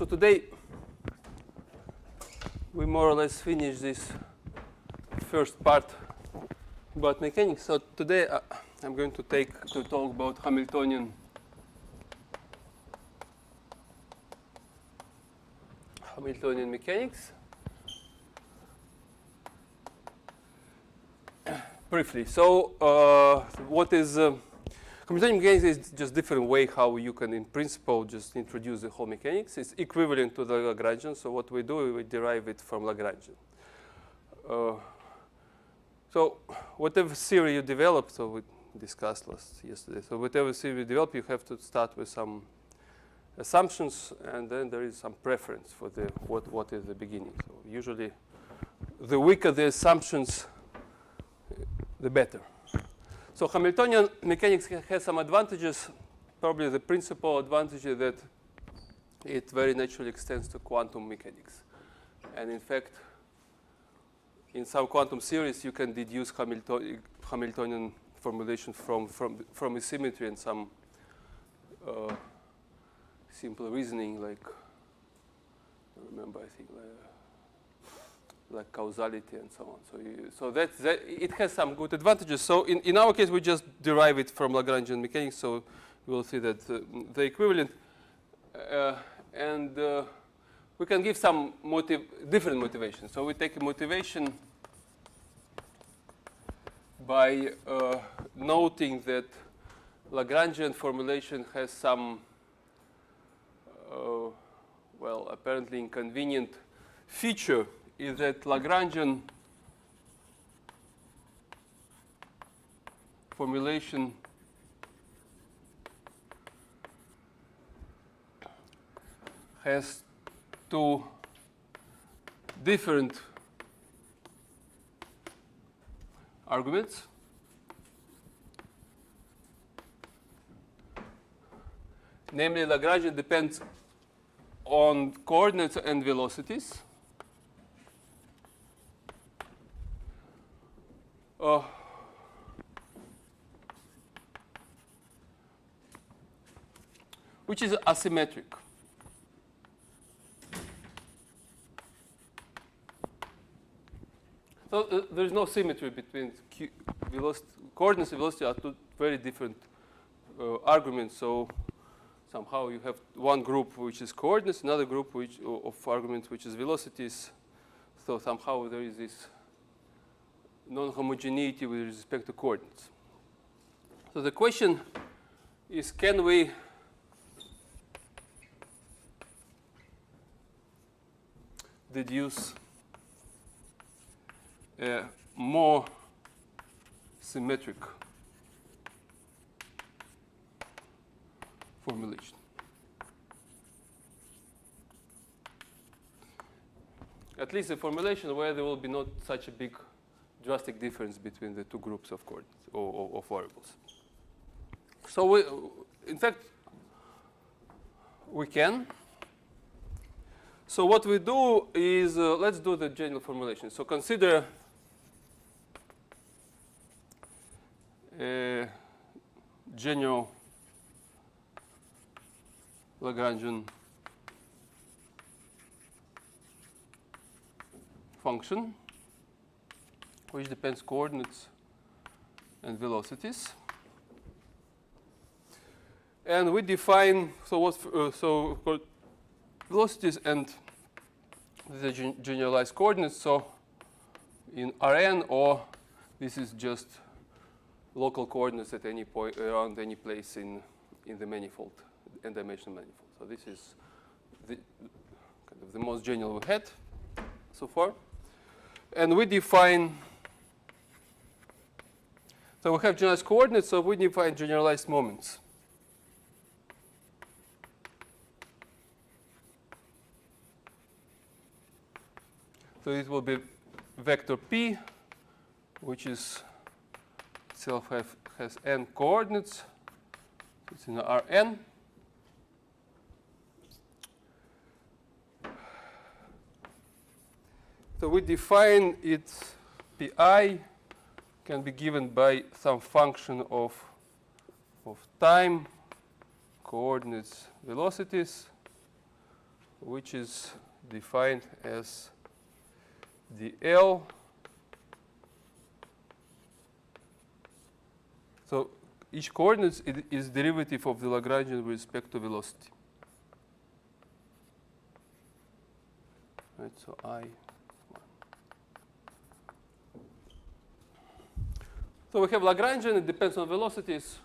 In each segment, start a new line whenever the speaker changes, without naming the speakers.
So today we more or less finish this first part about mechanics. So today I'm going to talk about Hamiltonian mechanics briefly. So what is Hamiltonian mechanics is just different way how you can, in principle, just introduce the whole mechanics. It's equivalent to the Lagrangian. So what we do, we derive it from Lagrangian. So whatever theory you develop, so we discussed yesterday. So whatever theory you develop, you have to start with some assumptions, and then there is some preference for the what is the beginning. So usually, the weaker the assumptions, the better. So Hamiltonian mechanics has some advantages. Probably the principal advantage is that it very naturally extends to quantum mechanics. And in fact, in some quantum theories, you can deduce Hamiltonian formulation from a symmetry and some simple reasoning, like I remember, I think, like causality and so on. So it has some good advantages. So in our case, we just derive it from Lagrangian mechanics. So we'll see that the equivalent, and we can give some different motivations. So we take a motivation by noting that Lagrangian formulation has some, well, apparently inconvenient feature, is that Lagrangian formulation has two different arguments. Namely, Lagrangian depends on coordinates and velocities. Which is asymmetric. So there is no symmetry between coordinates and velocity are two very different arguments. So somehow you have one group which is coordinates, another group of arguments which is velocities. So somehow there is this non-homogeneity with respect to coordinates. So the question is, can we deduce a more symmetric formulation? At least a formulation where there will be not such a big drastic difference between the two groups of coordinates or of variables. So in fact, we can. So what we do is, let's do the general formulation. So consider a general Lagrangian function which depends coordinates and velocities. And we define, so velocities and the generalized coordinates. So in Rn, or this is just local coordinates at any point around any place in the manifold, n-dimensional manifold. So this is kind of the most general we had so far. And we define, so we have generalized coordinates, so we define generalized moments. So it will be vector p, which is itself has n coordinates. It's in Rn. So we define it, pi can be given by some function of time, coordinates, velocities, which is defined as dl. So each coordinate is derivative of the Lagrangian with respect to velocity. Right, so I. So we have Lagrangian, it depends on velocities.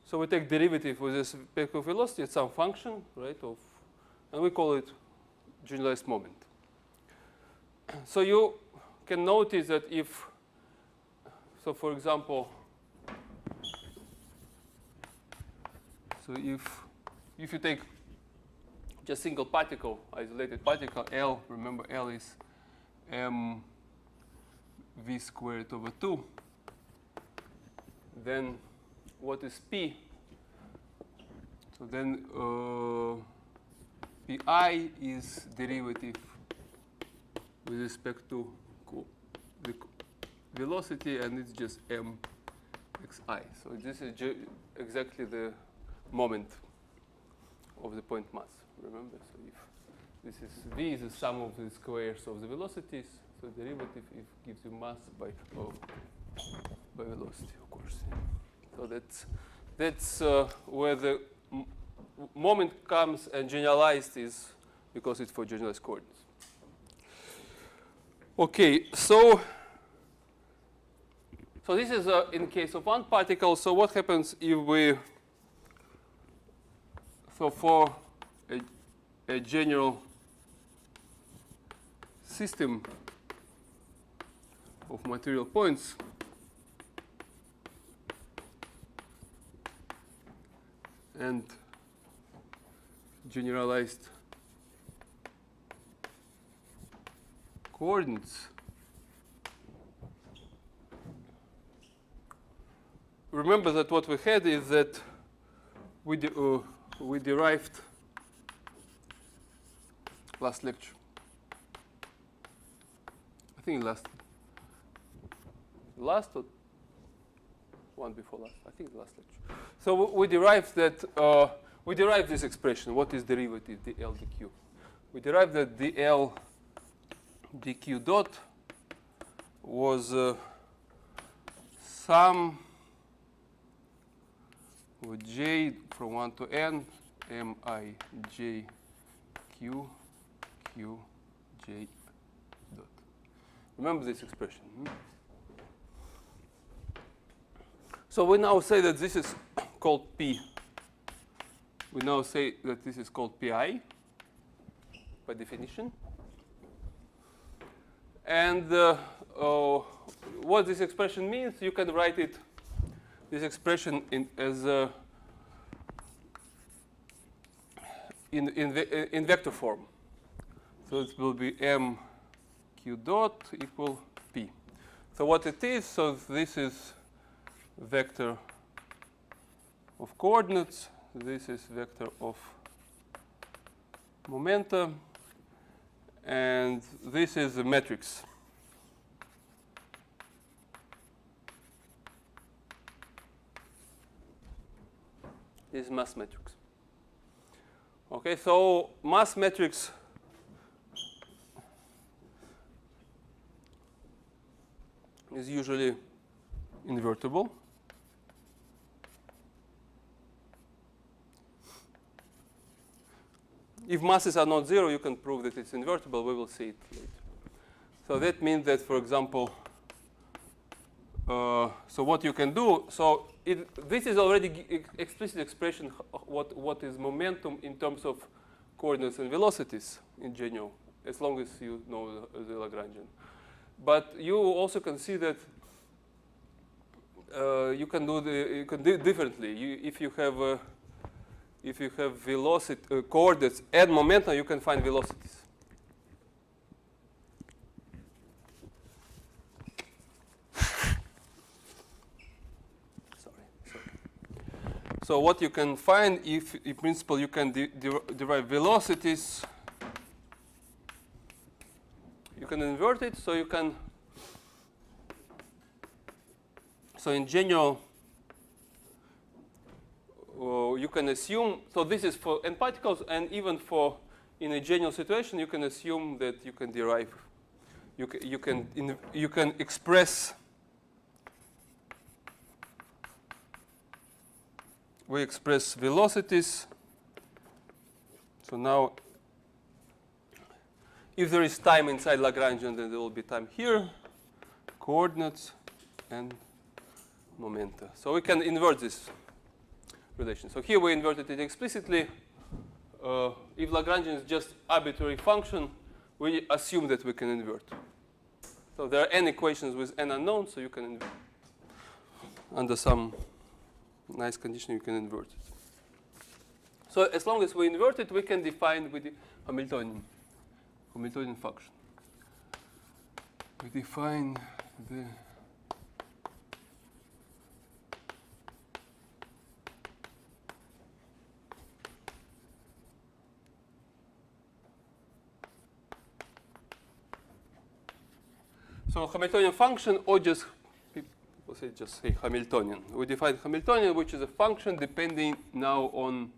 So we take derivative with respect to velocity, it's some function, right, and we call it generalized moment. So you can notice that if, so for example, so if you take just single particle, isolated particle, L, remember L is m v squared over 2, then what is P? So then Pi is derivative with respect to the velocity, and it's just mxi. So this is exactly the moment of the point mass. Remember, so if this is v is the sum of the squares of the velocities, so derivative gives you mass by velocity, of course. So that's where the moment comes, and generalized is because it's for generalized coordinates. Okay, so this is in case of one particle. So what happens if we, so for a general system of material points, and generalized coordinates, remember that what we had is that we derived last lecture. I think last or one before last. I think last lecture. So we derived that we derived this expression. What is derivative dl dq? We derived that dl dq dot was sum with j from 1 to n mi j q q j dot. Remember this expression. So we now say that this is called P. We now say that this is called Pi by definition. And what this expression means, you can write it, this expression as in vector form. So it will be m q dot equal P. So what it is, so this is vector of coordinates, this is vector of momentum, and this is the matrix. This is mass matrix. Okay, so mass matrix is usually invertible. If masses are not zero, you can prove that it's invertible. We will see it later. So that means that, for example, so what you can do, so this is already explicit expression what is momentum in terms of coordinates and velocities in general, as long as you know the Lagrangian. But you also can see that you can do differently. If you have velocity coordinates and momentum, you can find velocities. So what you can find, if in principle you can derive velocities, you can invert it. So you can. So in general, you can assume. So this is for n particles, and even for in a general situation, you can assume that you can derive, you can express. We express velocities. So now, if there is time inside Lagrangian, then there will be time here, coordinates, and momenta. So we can invert this relation. So here we inverted it explicitly. If Lagrangian is just arbitrary function, we assume that we can invert. So there are n equations with n unknowns, so you can invert. Under some nice condition, you can invert it. So as long as we invert it, we can define with the Hamiltonian function. We define the Hamiltonian function, or just people say just say Hamiltonian. We define Hamiltonian, which is a function depending now on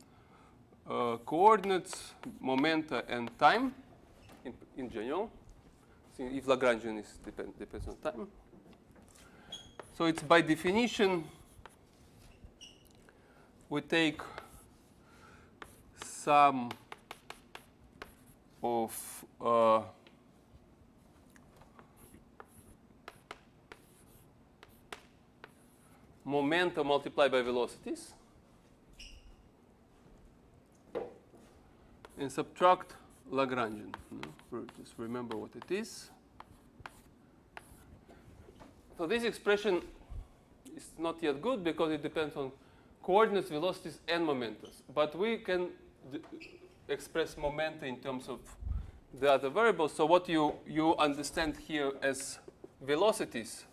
coordinates, momenta, and time in general. So if Lagrangian depends on time. So it's by definition, we take sum of momenta multiplied by velocities and subtract Lagrangian. Just remember what it is. So this expression is not yet good because it depends on coordinates, velocities, and momentas. But we can express momenta in terms of the other variables. So what you understand here as velocities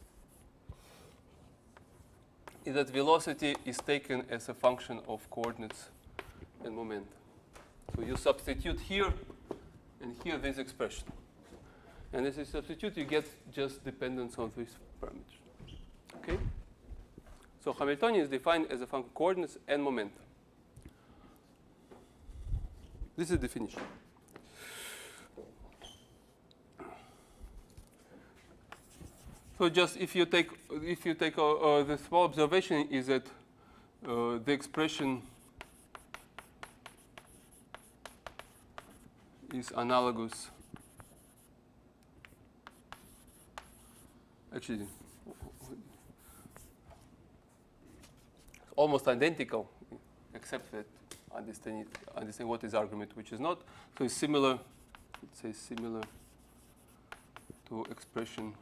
is that velocity is taken as a function of coordinates and momenta. So you substitute here and here this expression. And as you substitute, you get just dependence on these parameters. Okay? So Hamiltonian is defined as a function of coordinates and momenta. This is the definition. So just if you take the small observation is that the expression is analogous. Actually, almost identical, except that understanding what is argument, which is not. So it's similar. Let's say similar to expression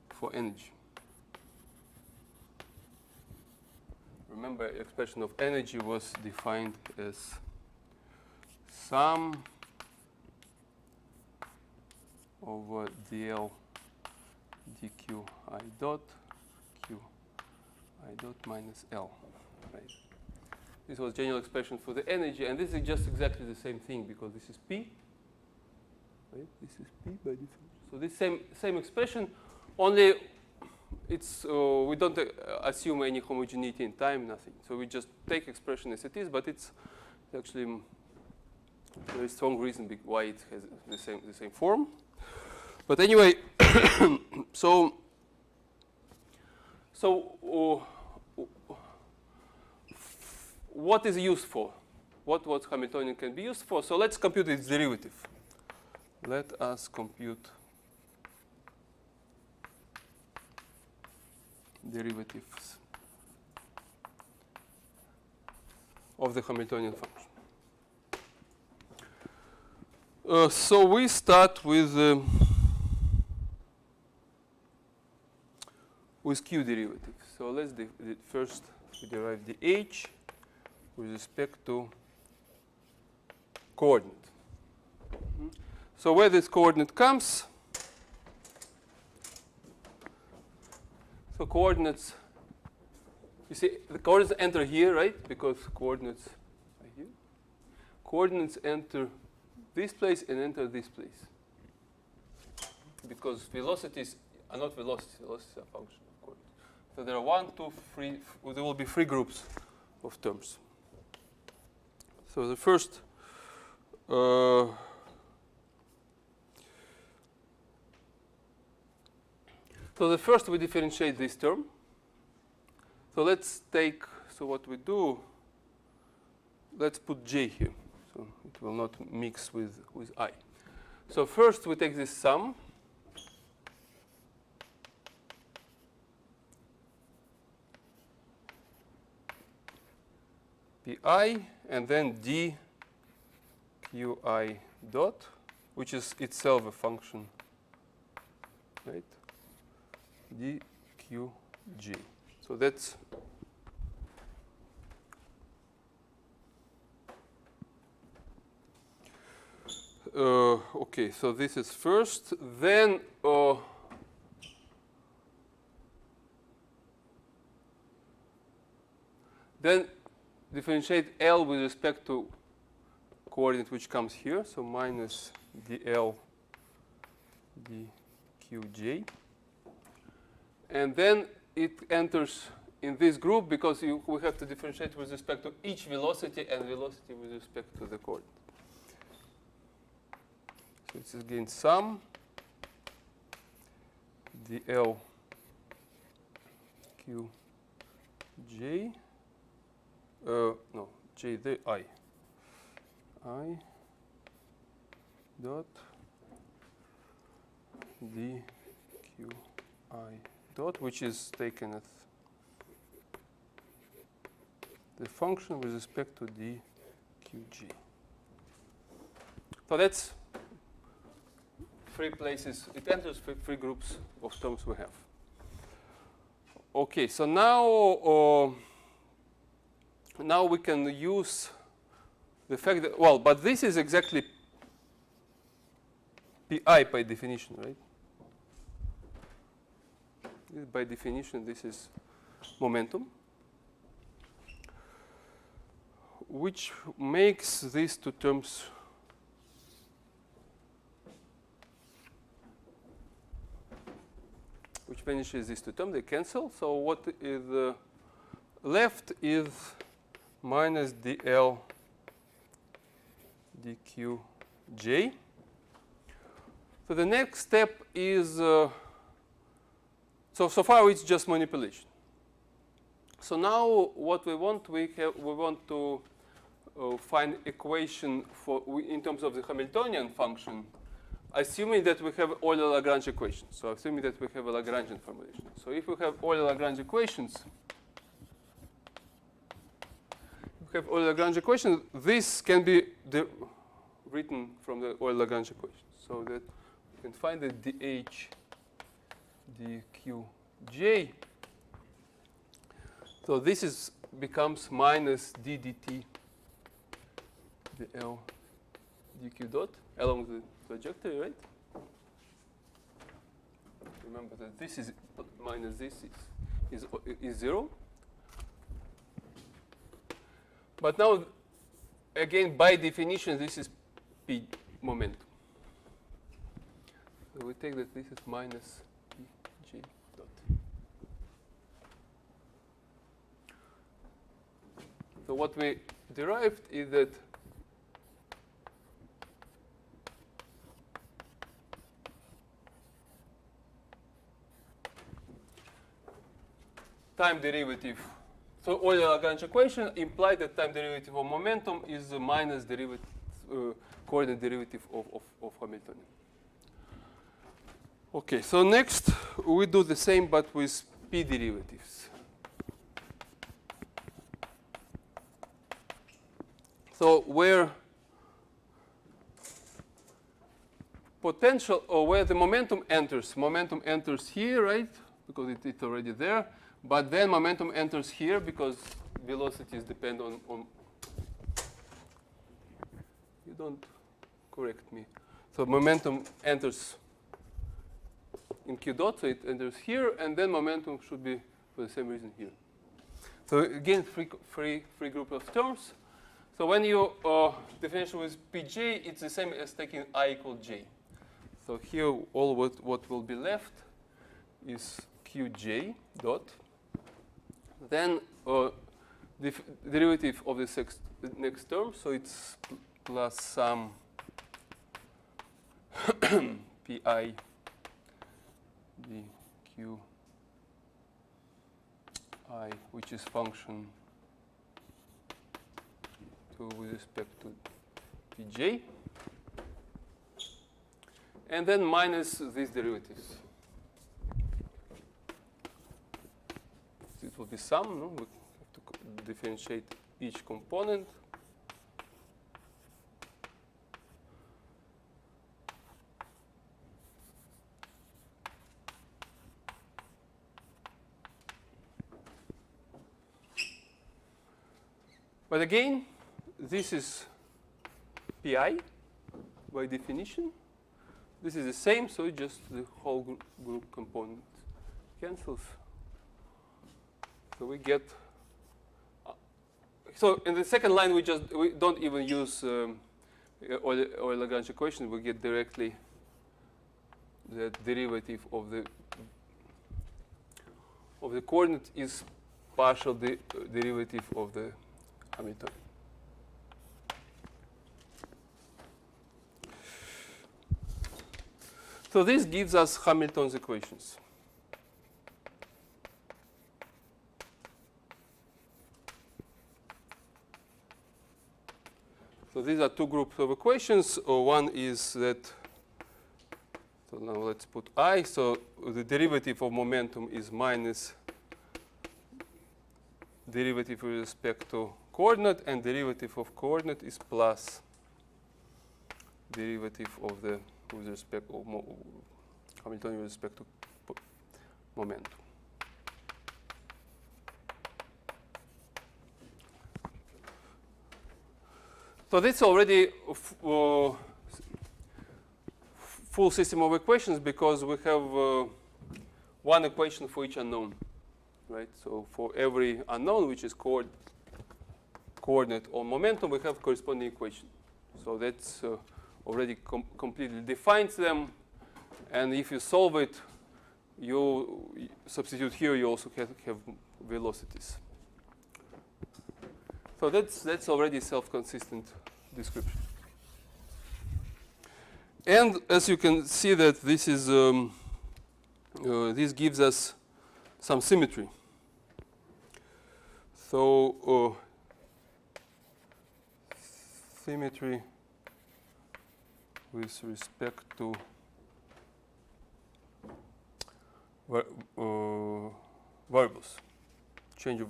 for energy. Remember, expression of energy was defined as sum over dl dq I dot q I dot minus L. Right. This was general expression for the energy, and this is just exactly the same thing because this is P. Right? This is P by definition. So this same expression, only it's we don't assume any homogeneity in time, nothing. So we just take expression as it is, but it's actually a very strong reason why it has the same form. But anyway, so what is used for? What Hamiltonian can be used for? So let's compute its derivative. Let us compute derivatives of the Hamiltonian function. So we start with Q derivative. So let's first we derive the H with respect to coordinate. So where this coordinate comes, so coordinates, you see the coordinates enter here, right? Because coordinates are here. Coordinates enter this place and enter this place. Because velocities are not velocities, velocities are functions of coordinates. So there are 1, 2, 3, there will be 3 groups of terms. So the first so the first we differentiate this term. So let's take, so what we do, let's put j here. So it will not mix with I. So first we take this sum. Pi, and then dqi dot, which is itself a function, right? dqj. So that's okay. So this is first. Then differentiate L with respect to coordinate which comes here. So minus dl dqj. And then it enters in this group because we have to differentiate with respect to each velocity and velocity with respect to the coordinate. So this is again sum dl qj. No, j the I dot dqi dot, which is taken as the function with respect to dqg. So that's three places. It enters three groups of terms we have. Okay, so now we can use the fact that, well, but this is exactly pi by definition, right? By definition, this is momentum, which makes these two terms which finishes these two terms, they cancel. So what is left is minus dl dqj. So the next step is, so far it's just manipulation. So now what we want, we want to find equation for in terms of the Hamiltonian function, assuming that we have Euler-Lagrange equations. So assuming that we have a Lagrangian formulation. So if we have Euler-Lagrange equations, this can be written from the Euler-Lagrange equation, so that we can find the dh dqj. So this becomes minus d dt dl dq dot along the trajectory, right? Remember that this is minus this is 0. But now, again, by definition, this is p momentum. So we take that this is minus j dot. So what we derived is that time derivative. So Euler-Lagrange equation implied that time derivative of momentum is the minus derivative, coordinate derivative of Hamiltonian. Okay, so next we do the same but with p derivatives. So where potential, or where the momentum enters here, right? Because it's already there. But then momentum enters here because velocities depend on you don't correct me. So momentum enters in q dot, so it enters here, and then momentum should be for the same reason here. So again, three group of terms. So when you differentiate with pj, it's the same as taking I equal j. So here, all what will be left is qj dot. Then the derivative of the next term, so it's plus some pi dq I, which is function with respect to pj, and then minus these derivatives. It will be sum. No? We have to differentiate each component. But again, this is pi by definition. This is the same, so just the whole group component cancels. So we get. So in the second line, we don't even use Euler-Lagrange equation. We get directly the derivative of the coordinate is partial derivative of the Hamiltonian. So this gives us Hamilton's equations. So these are two groups of equations. One is that, so now let's put I. So the derivative of momentum is minus derivative with respect to coordinate, and derivative of coordinate is plus derivative of the with respect of Hamiltonian with respect to momentum. So this is already a full system of equations because we have one equation for each unknown, right? So for every unknown, which is coordinate or momentum, we have corresponding equation. So that's already completely defines them. And if you solve it, you substitute here, you also have velocities. So that's already self-consistent description. And as you can see that this is this gives us some symmetry. So symmetry with respect to variables, change of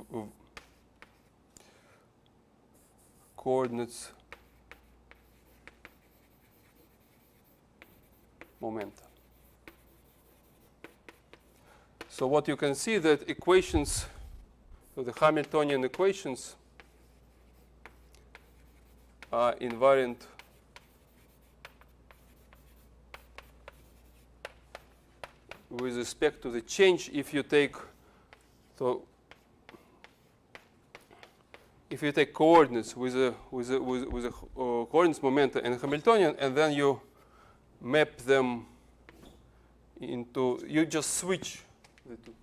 coordinates, momenta. So what you can see that equations, so the Hamiltonian equations are invariant with respect to the change if you take, so if you take coordinates with a coordinates momenta and Hamiltonian, and then you map them into, you just switch the two.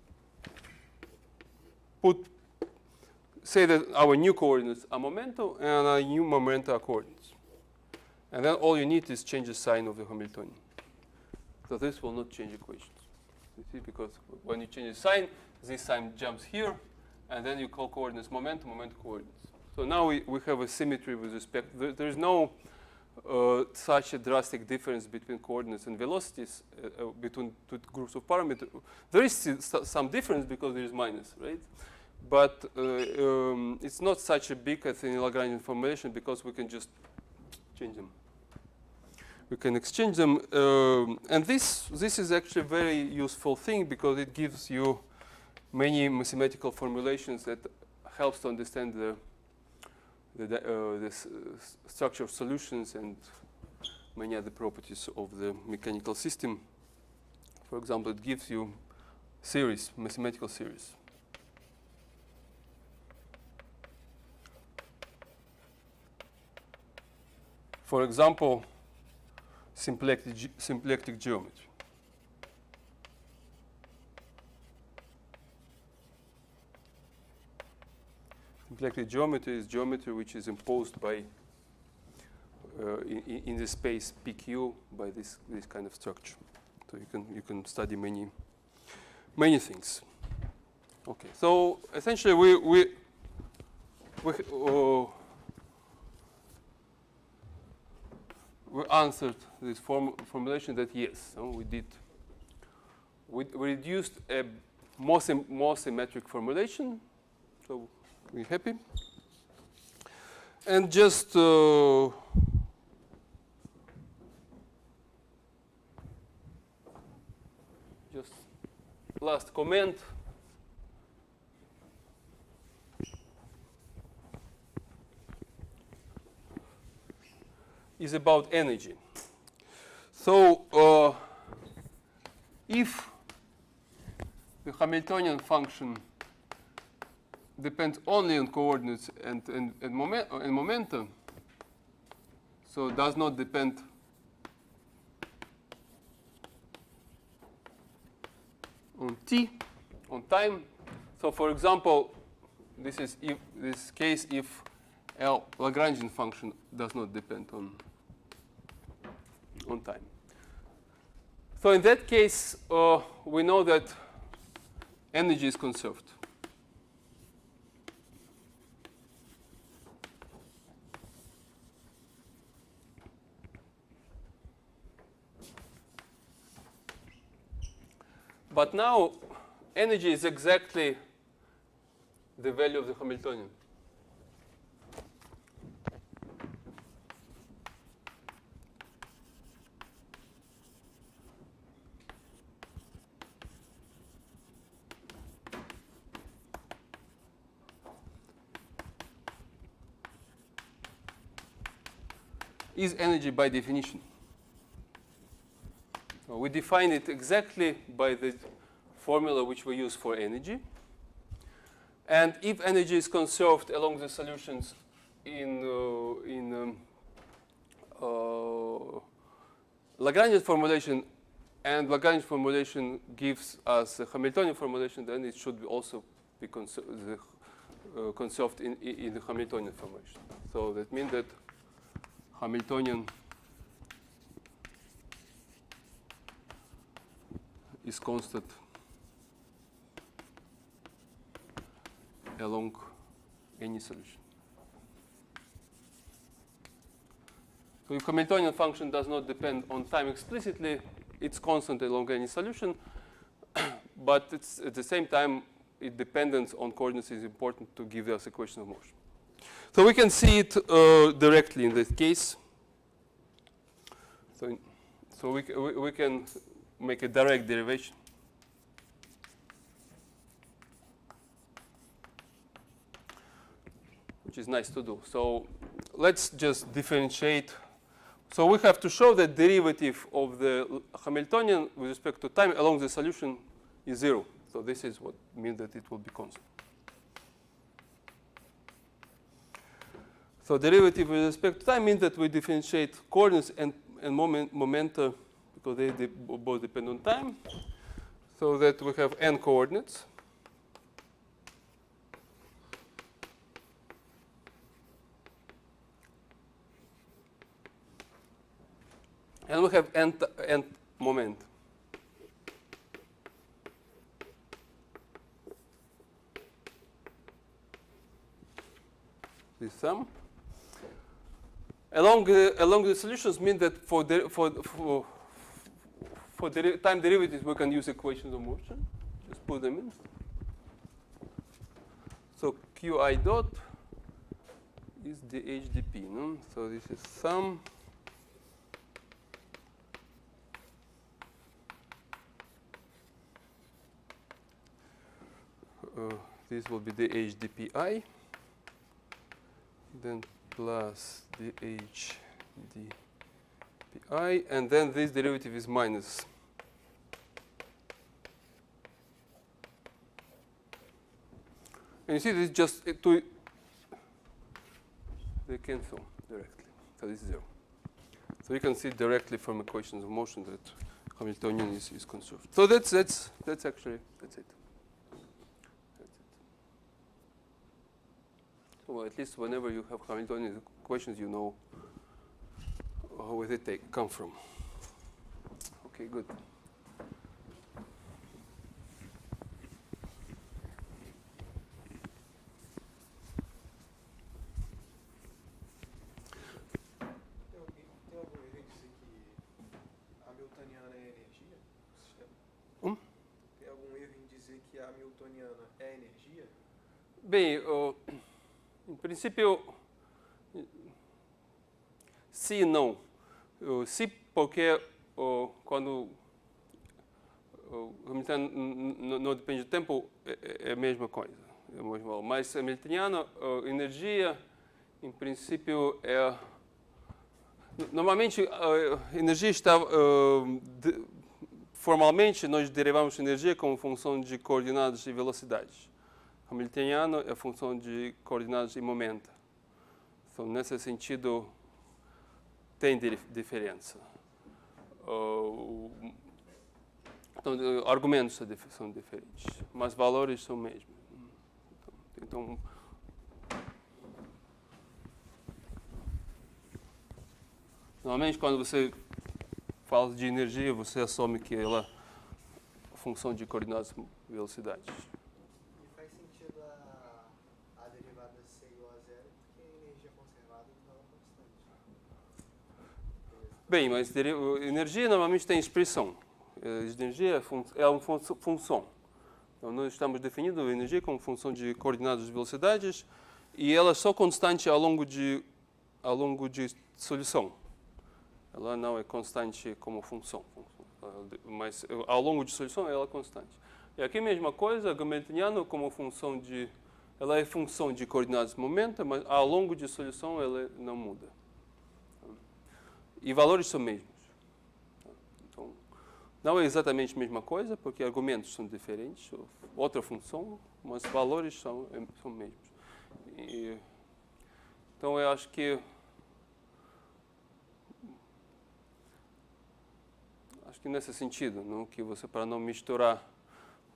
Say that our new coordinates are momentum and our new momenta are coordinates. And then all you need is change the sign of the Hamiltonian. So this will not change equations. You see, because when you change the sign, this sign jumps here, and then you call coordinates momentum, momentum coordinates. So now we have a symmetry with respect. There is no such a drastic difference between coordinates and velocities between two groups of parameters. There is some difference because there is minus, right? But it's not such a big as in Lagrangian formulation because we can just change them. We can exchange them, and this is actually a very useful thing because it gives you many mathematical formulations that helps to understand the structure of solutions and many other properties of the mechanical system. For example, it gives you series, mathematical series. For example, symplectic geometry. exactly geometry is geometry which is imposed by in the space PQ by this kind of structure. So you can study many things. Okay, so essentially we answered this formulation that yes, we did. We reduced a more symmetric formulation, so we're happy. And just last comment. Is about energy. So if the Hamiltonian function depends only on coordinates and momentum, so does not depend on t, on time. So for example, this is this case if Lagrangian function does not depend on time. So in that case, we know that energy is conserved. But now, energy is exactly the value of the Hamiltonian. Is energy by definition. So we define it exactly by the formula which we use for energy. And if energy is conserved along the solutions in Lagrangian formulation, and Lagrangian formulation gives us a Hamiltonian formulation, then it should also be conserved in the Hamiltonian formulation. So that means that Hamiltonian is constant along any solution. So if Hamiltonian function does not depend on time explicitly, it's constant along any solution, but it's at the same time, its dependence on coordinates is important to give us equation of motion. So we can see it directly in this case. So we can make a direct derivation. Which is nice to do. So let's just differentiate. So we have to show that derivative of the Hamiltonian with respect to time along the solution is 0. So this is what means that it will be constant. So derivative with respect to time means that we differentiate coordinates and momenta because they both depend on time. So that we have n coordinates. And we have n moment. This sum. Along the solutions mean that for the time derivatives we can use equations of motion. Just put them in. So qi dot is dh dp. No? So this is sum. This will be dh dpi. Then plus dh dpi, and then this derivative is minus. And you see this just they cancel directly. So this is 0. So you can see directly from equations of motion that Hamiltonian is conserved. So that's actually it. or at least whenever you have Hamiltonian equations, you know where they come from. Okay, good. Bem, em princípio, sim e não. Sim, porque quando o Hamiltoniano não depende do tempo, é a mesma coisa. Mas Hamiltoniano, energia, em princípio, é... Normalmente, a energia está... Formalmente, nós derivamos energia como função de coordenadas e velocidades. Hamiltoniano é a função de coordenadas e momento. Então, nesse sentido, tem diferença. Então, argumentos são diferentes, mas valores são mesmos. Então, normalmente, quando você fala de energia, você assume que ela é função de coordenadas e velocidades. Bem, mas energia normalmente tem expressão. Energia é uma função. Então, nós estamos definindo a energia como função de coordenadas de velocidades e ela é só constante ao longo de solução. Ela não é constante como função, mas ao longo de solução ela é constante. E aqui a mesma coisa, Hamiltoniano como função de... Ela é função de coordenadas de momento, mas ao longo de solução ela não muda. E valores são mesmos. Então, não é exatamente a mesma coisa, porque argumentos são diferentes, outra função, mas valores são mesmos. Então, eu acho que nesse sentido, não? Que você, para não misturar,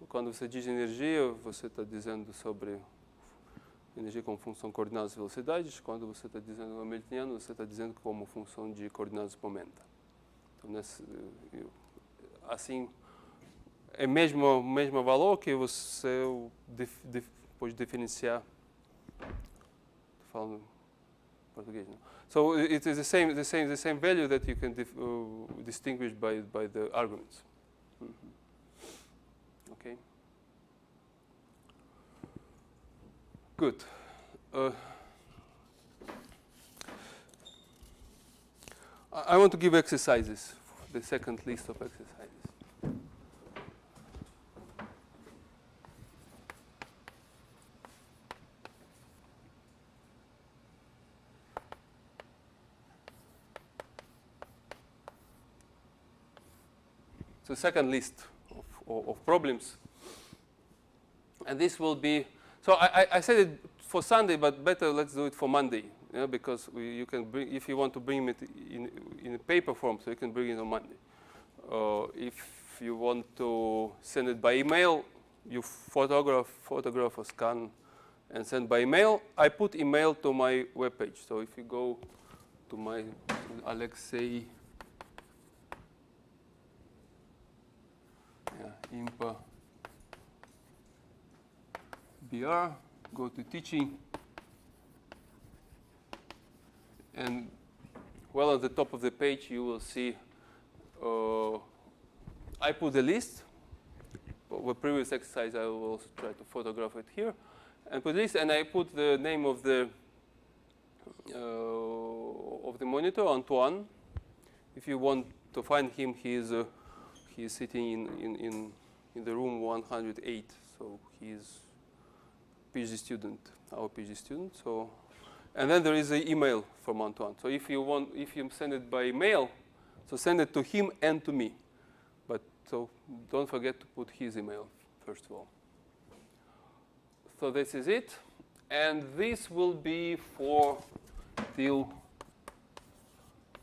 quando você diz energia, você está dizendo sobre energia como função de coordenadas e velocidades. Quando você está dizendo Hamiltoniano, você está dizendo como função de coordenadas de momento. Então, assim, é o mesmo valor que você pode diferenciar. Estou falando em português, não? So it is the same value that you can distinguish by the arguments. Okay. Good. I want to give exercises, the second list of exercises. So second list of problems. And this will be, so I said it for Sunday, but better let's do it for Monday, because you can bring, if you want to bring it in a paper form, so you can bring it on Monday. If you want to send it by email, you photograph or scan and send by email. I put email to my webpage. So if you go to my Alexei Impa BR, go to teaching, and well, at the top of the page you will see I put the list. The previous exercise I will also try to photograph it here, and put this, and I put the name of the monitor, Antoine. If you want to find him, he is sitting in the room 108, so he is PhD student, our PhD student. So, and then there is an email from Antoine. So if you send it by mail, so send it to him and to me. But so don't forget to put his email first of all. So this is it, and this will be for till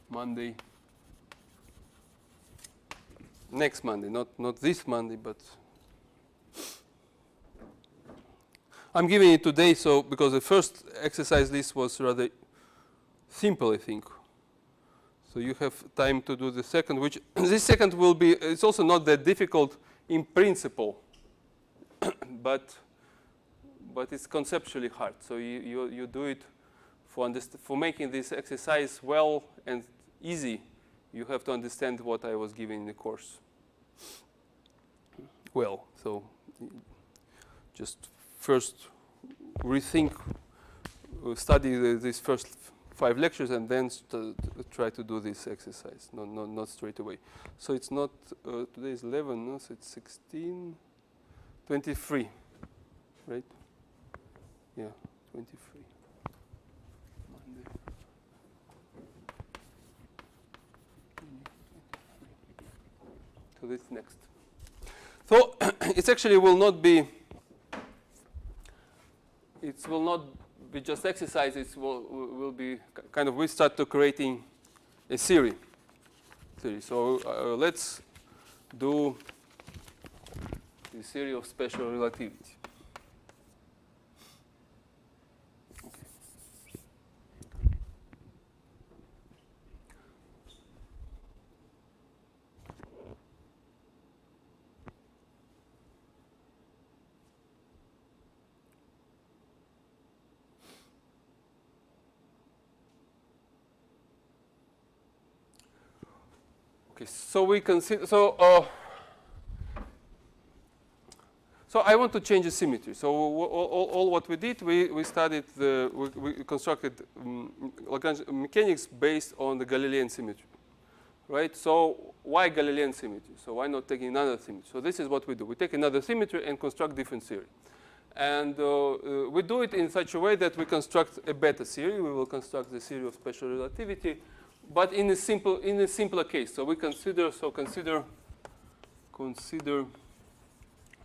Monday. Next Monday, not this Monday, but I'm giving it today, so because the first exercise list was rather simple, I think. So you have time to do the second, which this second will be, it's also not that difficult in principle, but it's conceptually hard. So you do it for making this exercise well and easy. You have to understand what I was giving in the course. Well, so just first rethink, study these first 5 lectures, and then try to do this exercise. Not straight away. So it's not today is 11, no? So it's 16, 23, right? Yeah, 23. Monday. So this next. So it actually will not be. It will not be just exercise. It will be kind of we start to creating a theory. So let's do the theory of special relativity. So we consider so I want to change the symmetry. So all what we did, we studied we constructed Lagrange mechanics based on the Galilean symmetry, right? So why Galilean symmetry? So why not taking another symmetry? So this is what we do. We take another symmetry and construct different theory, and we do it in such a way that we construct a better theory. We will construct the theory of special relativity, but in a simpler case. So we consider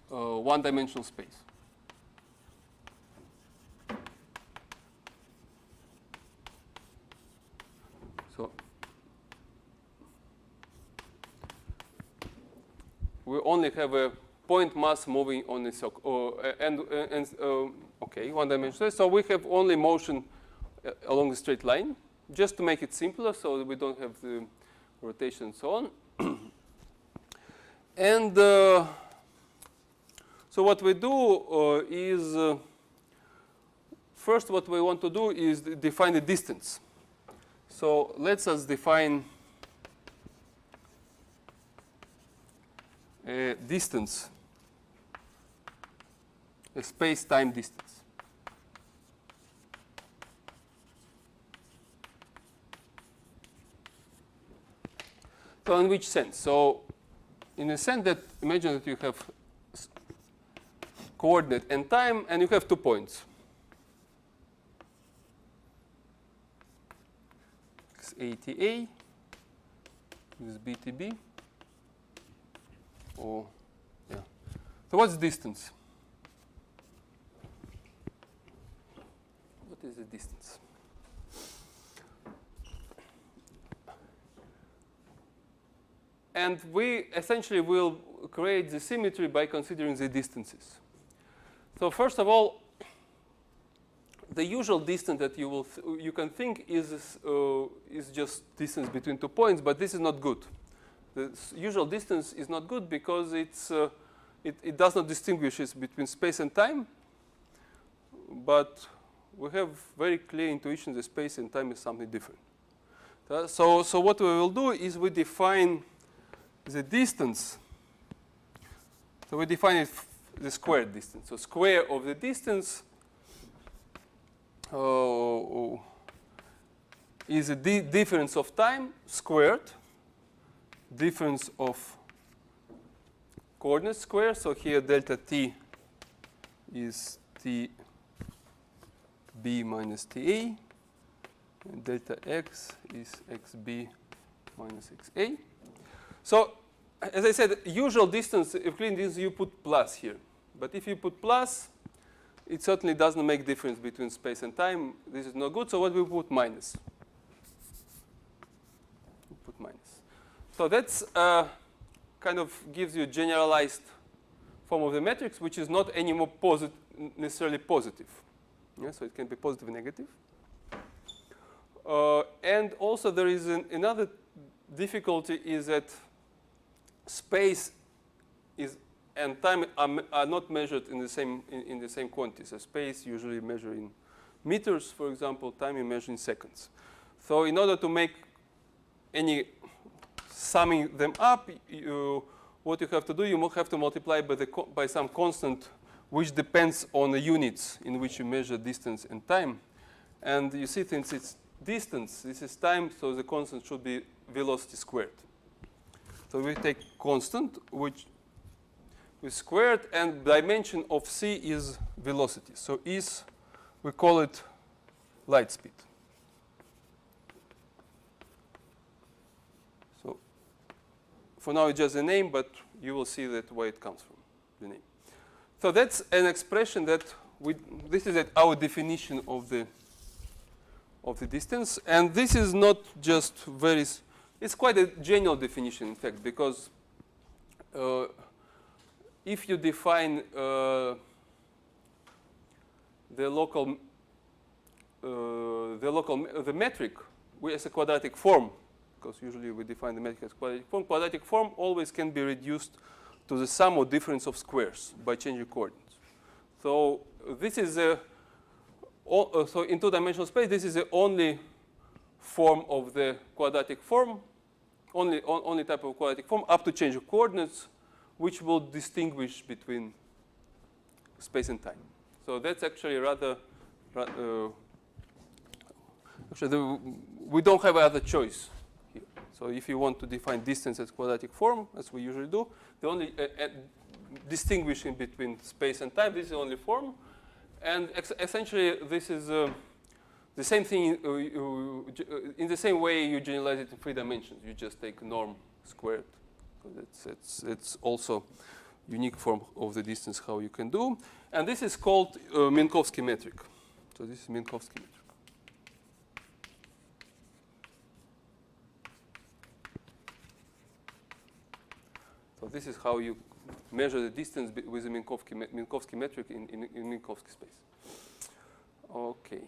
one-dimensional space. So we only have a point mass moving on a circle, okay, one-dimensional space. So we have only motion along a straight line, just to make it simpler, so that we don't have the rotation and so on. And so what we do is, first what we want to do is define the distance. So let's define a distance, a space-time distance. So in which sense? So in the sense that imagine that you have coordinate and time, and you have 2 points. ATA, this is BTB, or yeah. So what's the distance? What is the distance? And we essentially will create the symmetry by considering the distances. So first of all, the usual distance that you can think is just distance between 2 points, but this is not good. The usual distance is not good because it does not distinguish between space and time. But we have very clear intuition that space and time is something different. So what we will do is we define the distance. So we define it the squared distance. So square of the distance is the difference of time squared, difference of coordinates squared. So here delta t is t b minus ta, and delta x is xb minus xa. So as I said, usual distance, if clean this, you put plus here. But if you put plus, it certainly doesn't make difference between space and time. This is not good. So what we put minus? We put minus. So that's kind of gives you a generalized form of the matrix, which is not anymore positive. necessarily positive. Yeah, so it can be positive and negative. And also there is another difficulty is that space and time are not measured in the same quantity. So space usually measured in meters, for example. Time you measure in seconds. So in order to make any summing them up, what you have to do, you have to multiply by some constant which depends on the units in which you measure distance and time. And you see, since it's distance, this is time, so the constant should be velocity squared. So we take constant, which is squared, and dimension of c is velocity. So we call it light speed. So for now, it's just a name, but you will see that where it comes from, the name. So that's an expression that this is our definition of the distance, and this is not just it's quite a general definition, in fact, because if you define the metric as a quadratic form, because usually we define the metric as quadratic form always can be reduced to the sum or difference of squares by changing coordinates. So this is so in two-dimensional space, this is the only form of the quadratic form, only type of quadratic form up to change of coordinates, which will distinguish between space and time. So that's actually we don't have other choice here. So if you want to define distance as quadratic form, as we usually do, the only distinguishing between space and time, this is the only form. And essentially, this is the same thing. In the same way, you generalize it in 3 dimensions. You just take norm squared. So it's also unique form of the distance how you can do. And this is called Minkowski metric. So this is Minkowski metric. So this is how you measure the distance with the Minkowski metric in Minkowski space. Okay.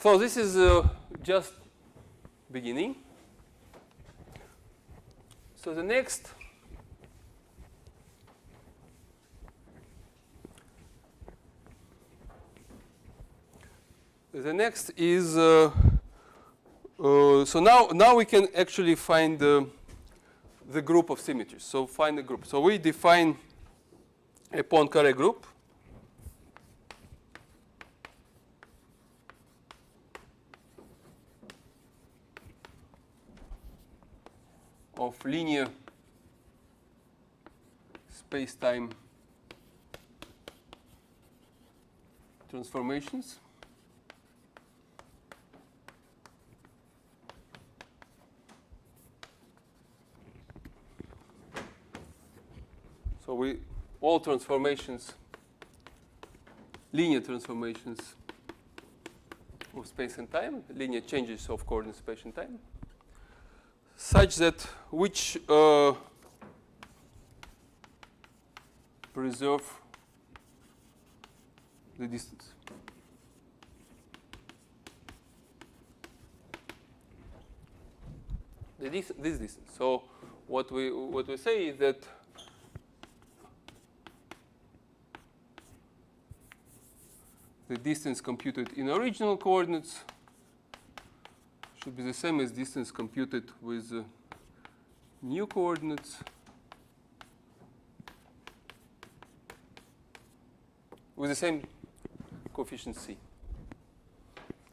So this is just beginning. So the next is so now we can actually find the group of symmetries. So find the group. So we define a Poincare group of linear space-time transformations. So all transformations, linear transformations of space and time, linear changes of coordinate space and time, such that which preserve the distance. This distance. So what we say is that the distance computed in original coordinates should be the same as distance computed with new coordinates with the same coefficient c.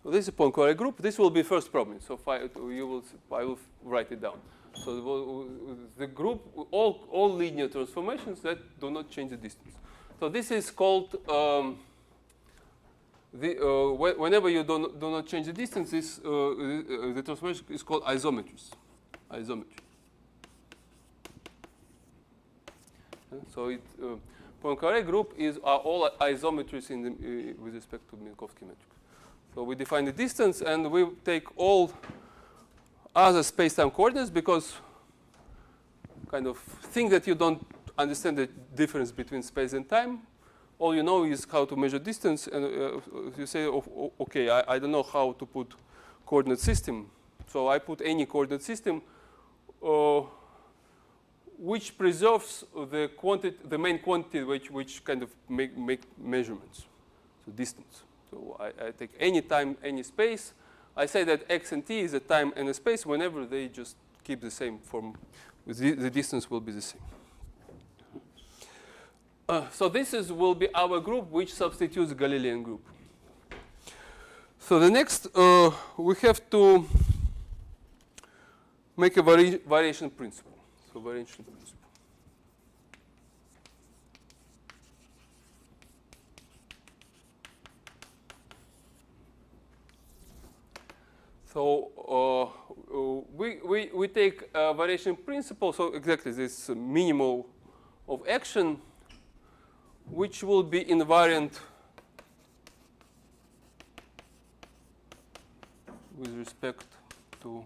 So this is a Poincare group. This will be first problem. So I will write it down. So the group, all linear transformations that do not change the distance. So this is called whenever you do not change the distance, the transformation is called isometries. Isometry. So Poincare group are all isometries with respect to Minkowski metric. So we define the distance, and we take all other space-time coordinates because kind of think that you don't understand the difference between space and time. All you know is how to measure distance, and you say, okay, I don't know how to put coordinate system, so I put any coordinate system which preserves the quantity, the main quantity which kind of make measurements, so distance. So I take any time, any space. I say that x and t is a time and a space. Whenever they just keep the same form, the distance will be the same. So this will be our group, which substitutes the Galilean group. So the next, we have to make a variation principle. So variation principle. So we take a variation principle. So exactly this minimal of action, which will be invariant with respect to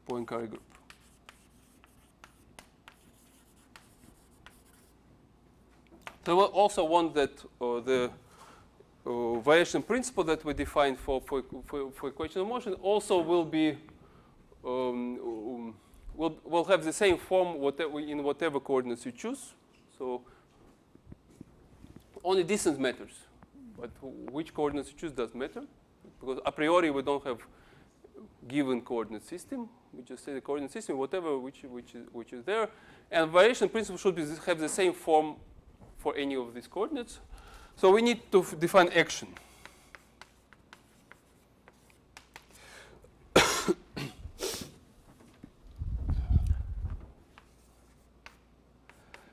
Poincare group. So we also want that the variation principle that we defined for equation of motion also will be will have the same form in whatever coordinates you choose. So only distance matters, but which coordinates you choose does matter, because a priori we don't have given coordinate system. We just say the coordinate system, whatever which is there, and variation principle should have the same form for any of these coordinates. So we need to define action.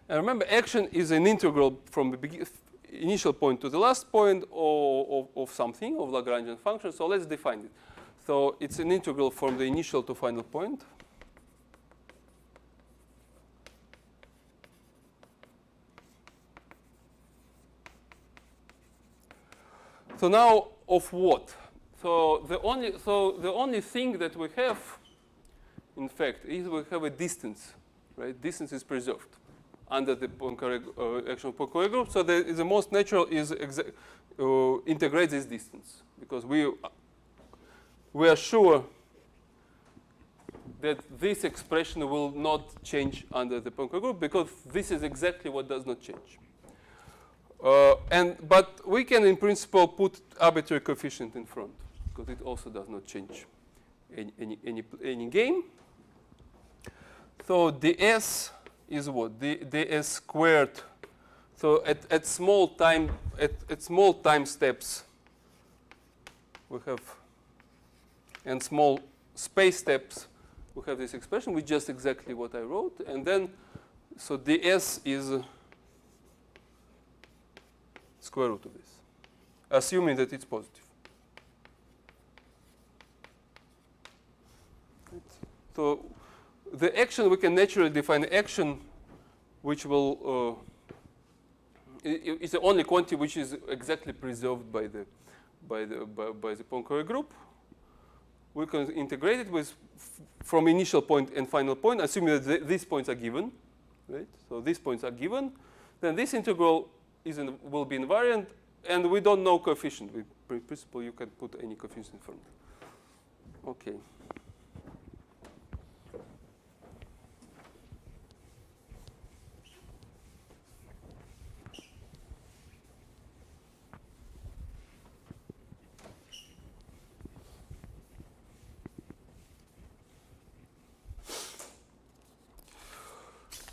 And remember, action is an integral from the initial point to the last point of something, of Lagrangian function. So let's define it. So it's an integral from the initial to final point. So now of what? So the only thing that we have, in fact, is we have a distance, right? Distance is preserved under the action of Poincare group. So the most natural is integrate this distance, because we are sure that this expression will not change under the Poincare group, because this is exactly what does not change. But we can, in principle, put arbitrary coefficient in front, because it also does not change any gain. So ds is what? ds squared. So at small time steps, we have, and small space steps, we have this expression, which is just exactly what I wrote. And then, so ds is square root of this, assuming that it's positive. So the action, we can naturally define action, which will is the only quantity which is exactly preserved by the Poincare group. We can integrate it with from initial point and final point, assuming that these points are given, right? So these points are given. Then this integral will be invariant, and we don't know coefficient. In principle, you can put any coefficient in front. Okay.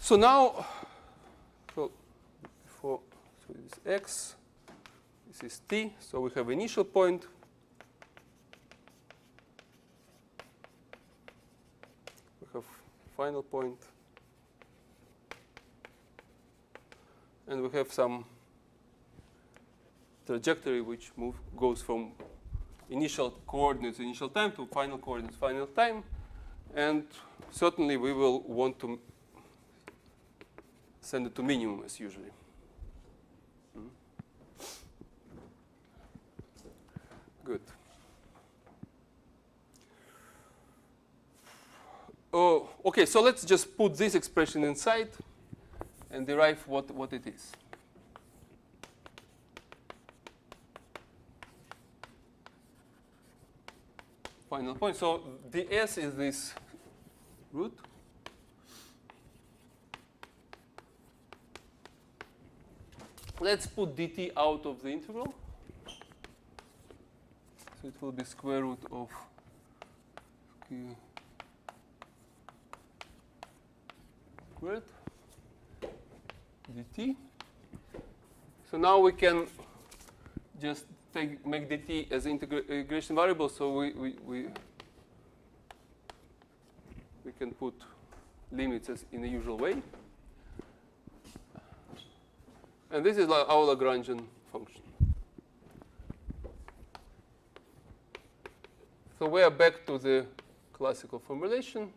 So now, so this is x, this is t. So we have initial point. We have final point. And we have some trajectory which goes from initial coordinates, initial time, to final coordinates, final time. And certainly we will want to send it to minimum as usually. Good. Oh, Okay, so let's just put this expression inside and derive what it is. Final point. So ds is this root. Let's put dt out of the integral. So it will be square root of q squared dt. So now we can just make dt as integration variable. So we can put limits as in the usual way. And this is like our Lagrangian function. So we are back to the classical formulation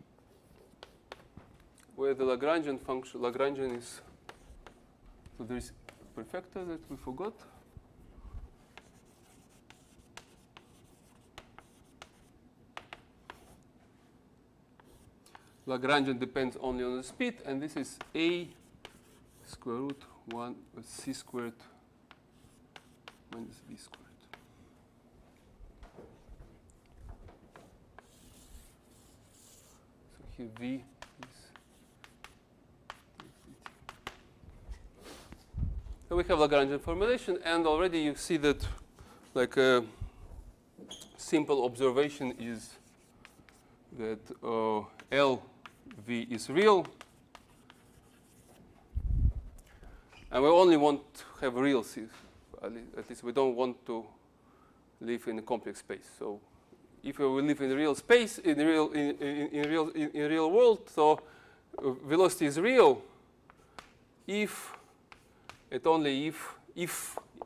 where the Lagrangian function, Lagrangian is, so there is prefactor that we forgot. Lagrangian depends only on the speed, and this is a square root 1 with c squared minus v squared. So here v is. So we have Lagrangian formulation, and already you see that like a simple observation is that LV is real. And we only want to have real C. At least we don't want to live in a complex space. So if we live in real space, in real world, so velocity is real if and only if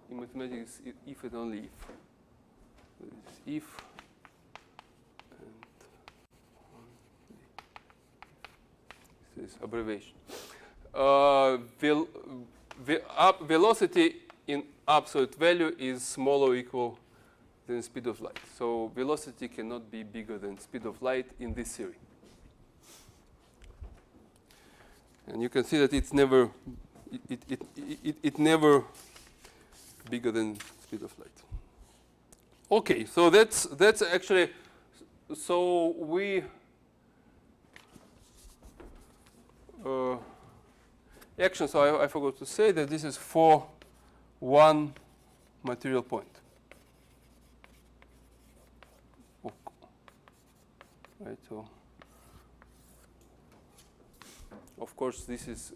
in mathematics if and only if. If and this is abbreviation. Velocity in absolute value is smaller or equal than speed of light. So velocity cannot be bigger than speed of light in this theory. And you can see that it's never never bigger than speed of light. Okay, so that's actually, so we action. So I forgot to say that this is for one material point. Right. So of course this is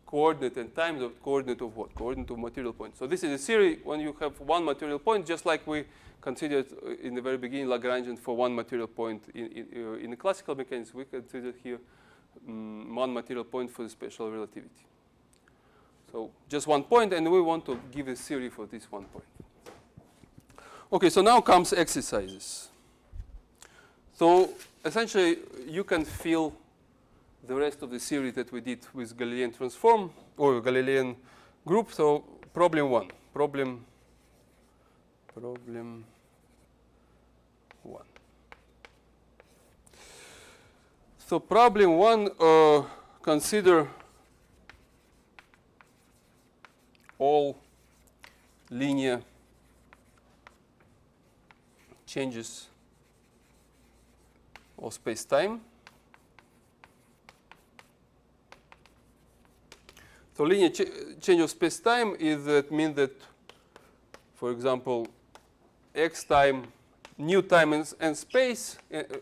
coordinate and time. The coordinate of what? Coordinate of material point. So this is a theory when you have one material point, just like we considered in the very beginning Lagrangian for one material point in the classical mechanics. We considered here one material point for the special relativity. So just one point, and we want to give a theory for this one point. Okay, so now comes exercises. So essentially, you can fill the rest of the theory that we did with Galilean transform or Galilean group. So problem one. Problem one. So problem one, consider all linear changes of space-time. So linear change of space-time is that mean that, for example, x time, new time and space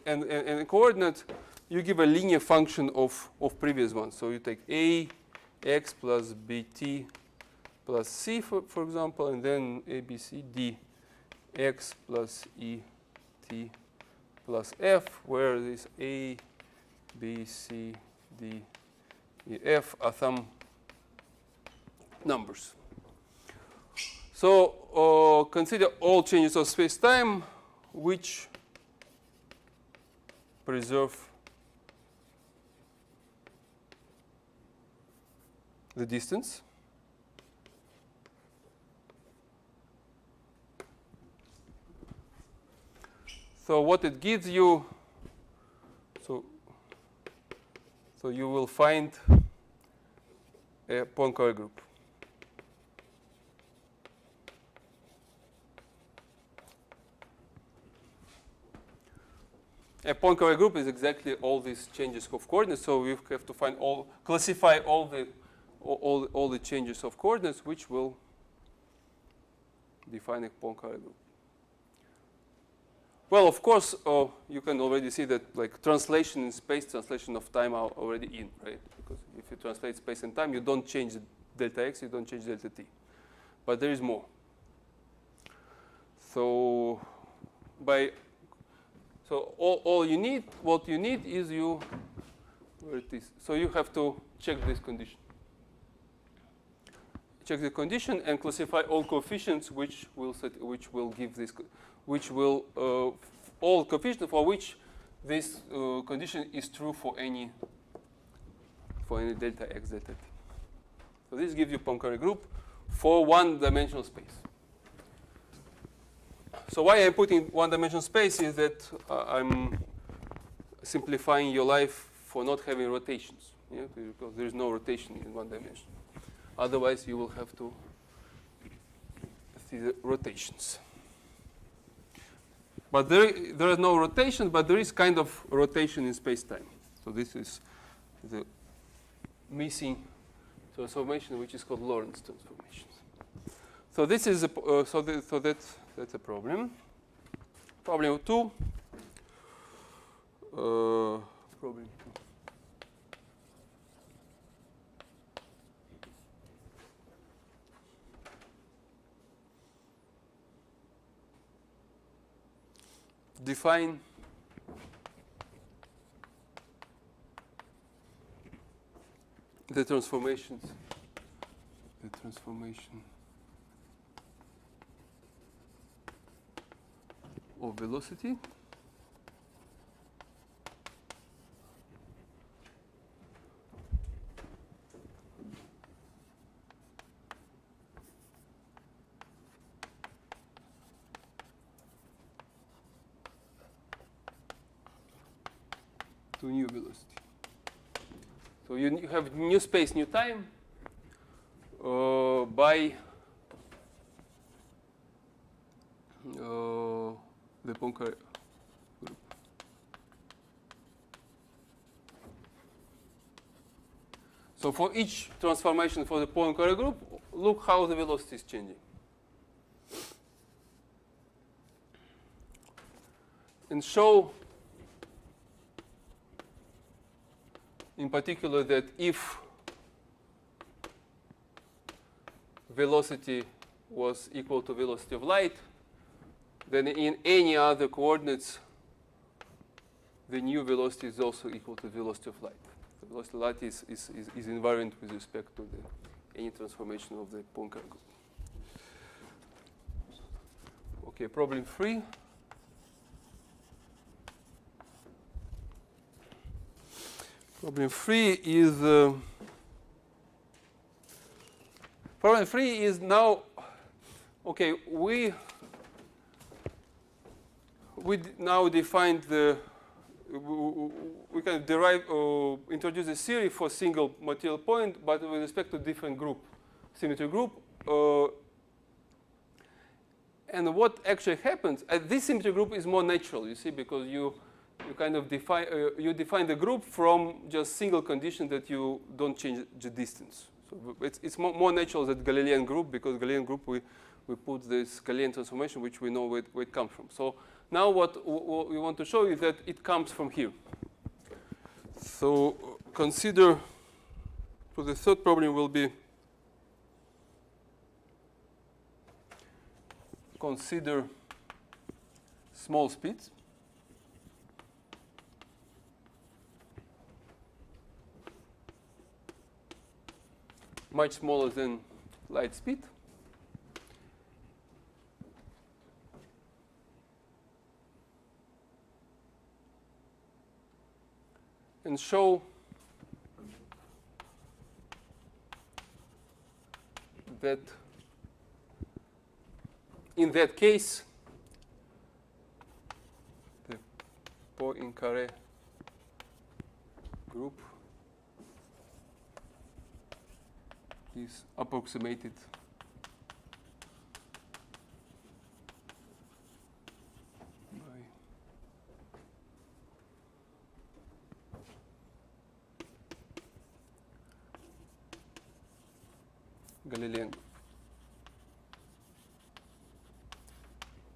and coordinate, you give a linear function of previous one. So you take a x plus bt plus c, for example, and then a, b, c, d, x plus e, t plus f, where this a, b, c, d, e, f are some numbers. So consider all changes of space-time which preserve the distance. So what it gives you, so So you will find a Poincare group. A Poincare group is exactly all these changes of coordinates. So we have to find classify all the changes of coordinates, which will define a Poincare group. Well, of course, you can already see that like translation in space, translation of time are already in, right? Because if you translate space and time, you don't change delta x, you don't change delta t. But there is more. So what you need is where it is. So you have to check this condition. Check the condition and classify all coefficients which will give this, all coefficients for which this condition is true for any delta x, delta t. So this gives you Poincare group for one-dimensional space. So why I'm putting one-dimensional space is that I'm simplifying your life for not having rotations, because there is no rotation in one dimension. Otherwise, you will have to see the rotations. But there is no rotation, but there is kind of rotation in space-time. So this is the missing transformation, which is called Lorentz transformation. So this is that's a problem. Problem 2. Problem 2. Define the transformation of velocity to new velocity. So you have new space, new time by the Poincare group. So for each transformation for the Poincare group, look how the velocity is changing. And show in particular that if velocity was equal to velocity of light, then in any other coordinates, the new velocity is also equal to the velocity of light. The velocity of light is invariant with respect to any transformation of the Poincare group. Okay, problem 3. Problem 3 is now, okay, we now defined we can derive introduce a theory for single material point, but with respect to different group, symmetry group. And what actually happens, this symmetry group is more natural, you see, because you kind of define the group from just single condition that you don't change the distance. So it's more natural than Galilean group, because Galilean group we put this Galilean transformation, which we know where it comes from. So now what we want to show is that it comes from here. So consider, so the third problem will be consider small speeds. Much smaller than light speed. And show that in that case, the Poincare group is approximated by Galilean.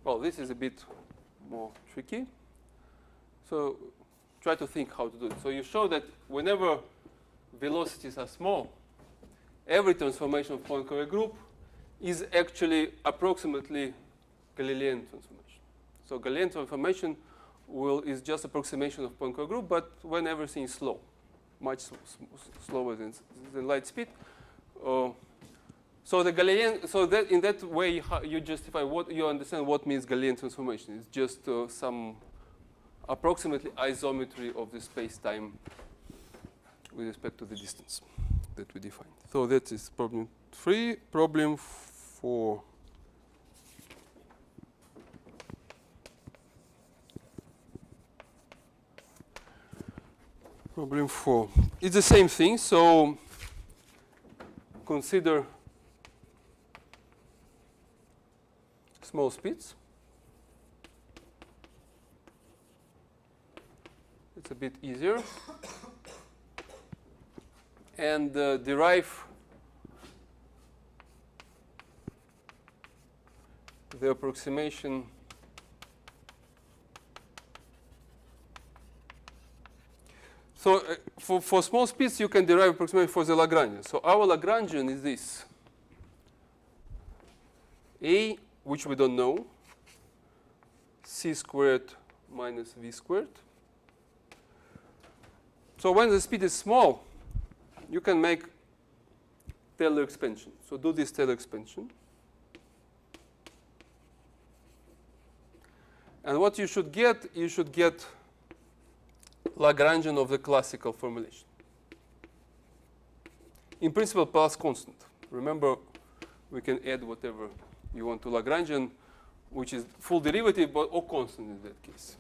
Well, this is a bit more tricky. So try to think how to do it. So you show that whenever velocities are small, every transformation of Poincare group is actually approximately Galilean transformation. So Galilean transformation is just approximation of Poincare group, but when everything is slow, much slower than light speed. So the Galilean, so that in that way you justify what you understand what means Galilean transformation. It's just some approximately isometry of the space-time with respect to the distance that we defined. So that is problem 3. Problem 4. Problem 4. It's the same thing. So consider small speeds. It's a bit easier. And derive the approximation so for small speeds you can derive approximation for the Lagrangian. So our Lagrangian is this. A, which we don't know, c squared minus v squared. So when the speed is small, you can make Taylor expansion. So do this Taylor expansion. And what you should get Lagrangian of the classical formulation. In principle, plus constant. Remember, we can add whatever you want to Lagrangian, which is full derivative, but or constant in that case.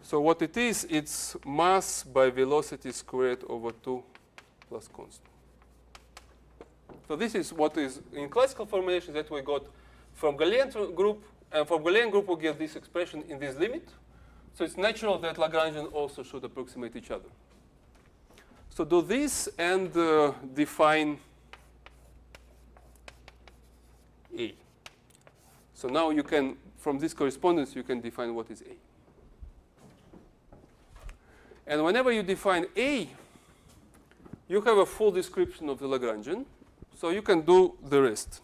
So what it is, it's mass by velocity squared over 2 plus constant. So this is what is in classical formulation that we got from Galilean group, and from Galilean group we get this expression in this limit. So it's natural that Lagrangian also should approximate each other. So do this and define A. So now you can, from this correspondence, you can define what is A. And whenever you define A, you have a full description of the Lagrangian. So you can do the rest.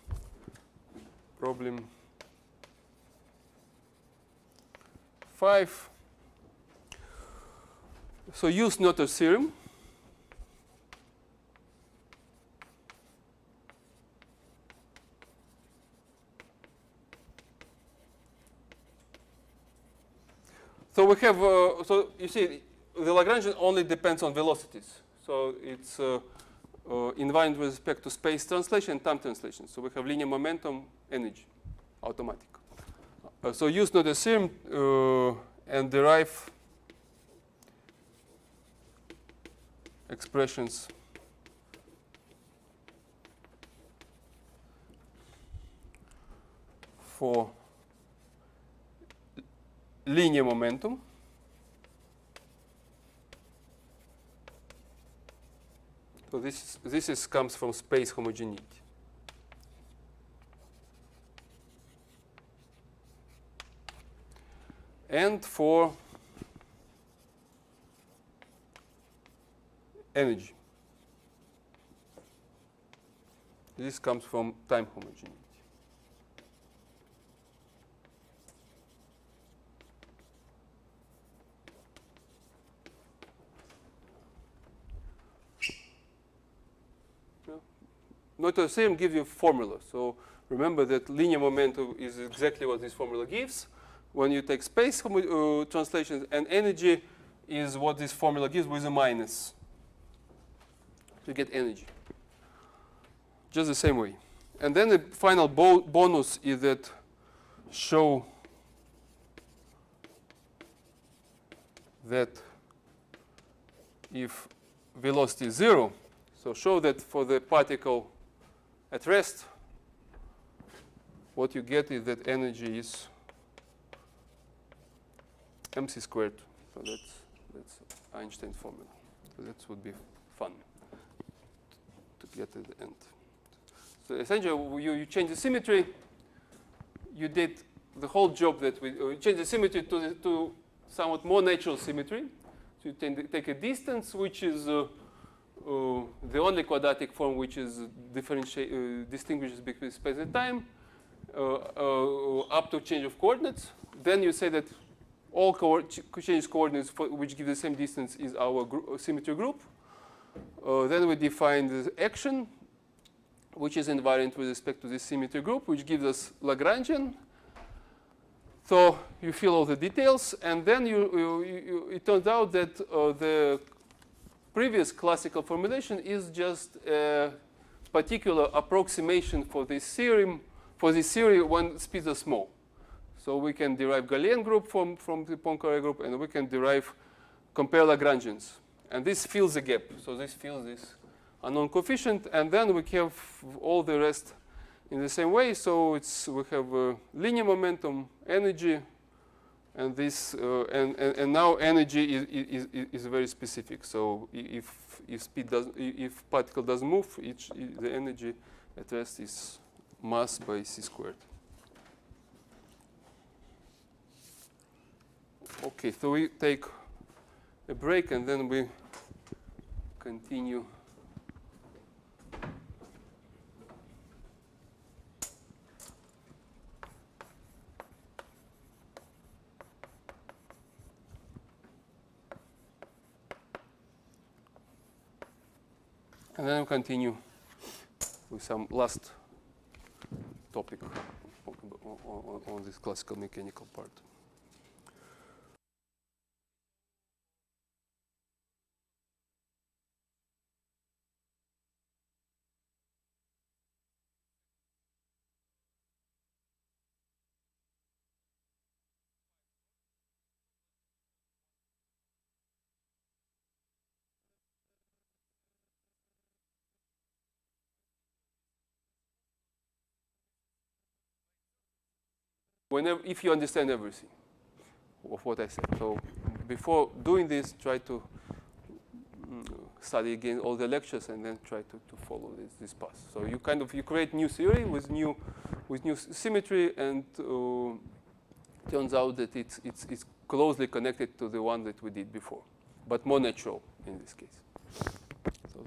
Problem 5. So use Noether's theorem. So we have, so you see, the Lagrangian only depends on velocities. So it's invariant with respect to space translation and time translation. So we have linear momentum, energy, automatic. So use Noether's theorem and derive expressions for linear momentum. So this comes from space homogeneity. And for energy. This comes from time homogeneity. Noether's theorem gives you a formula. So remember that linear momentum is exactly what this formula gives. When you take space translations, and energy is what this formula gives with a minus. You get energy. Just the same way. And then the final bonus is that show that if velocity is 0, So show that for the particle at rest, what you get is that energy is mc squared. So that's Einstein's formula. So that would be fun to get at the end. So essentially, you change the symmetry. You did the whole job that we change the symmetry to somewhat more natural symmetry. So you take a distance, which is the only quadratic form which is distinguishes between space and time, up to change of coordinates. Then you say that all change coordinates which give the same distance is our symmetry group. Then we define the action, which is invariant with respect to this symmetry group, which gives us Lagrangian. So you fill all the details, and then it turns out that the previous classical formulation is just a particular approximation for this theorem, for this theory when speeds are small. So we can derive Gaussian group from the Poincare group, and we can compare Lagrangians. And this fills the gap. So this fills this unknown coefficient, and then we have all the rest in the same way. So we have linear momentum, energy, and this, and now energy is very specific. So if particle doesn't move, the energy at rest is mass by c squared. Okay, so we take a break and then we continue. And then we continue with some last topic on this classical mechanical part. If you understand everything of what I said. So before doing this, try to study again all the lectures and then try to follow this path. So you create new theory with new symmetry, and turns out that it's closely connected to the one that we did before, but more natural in this case. So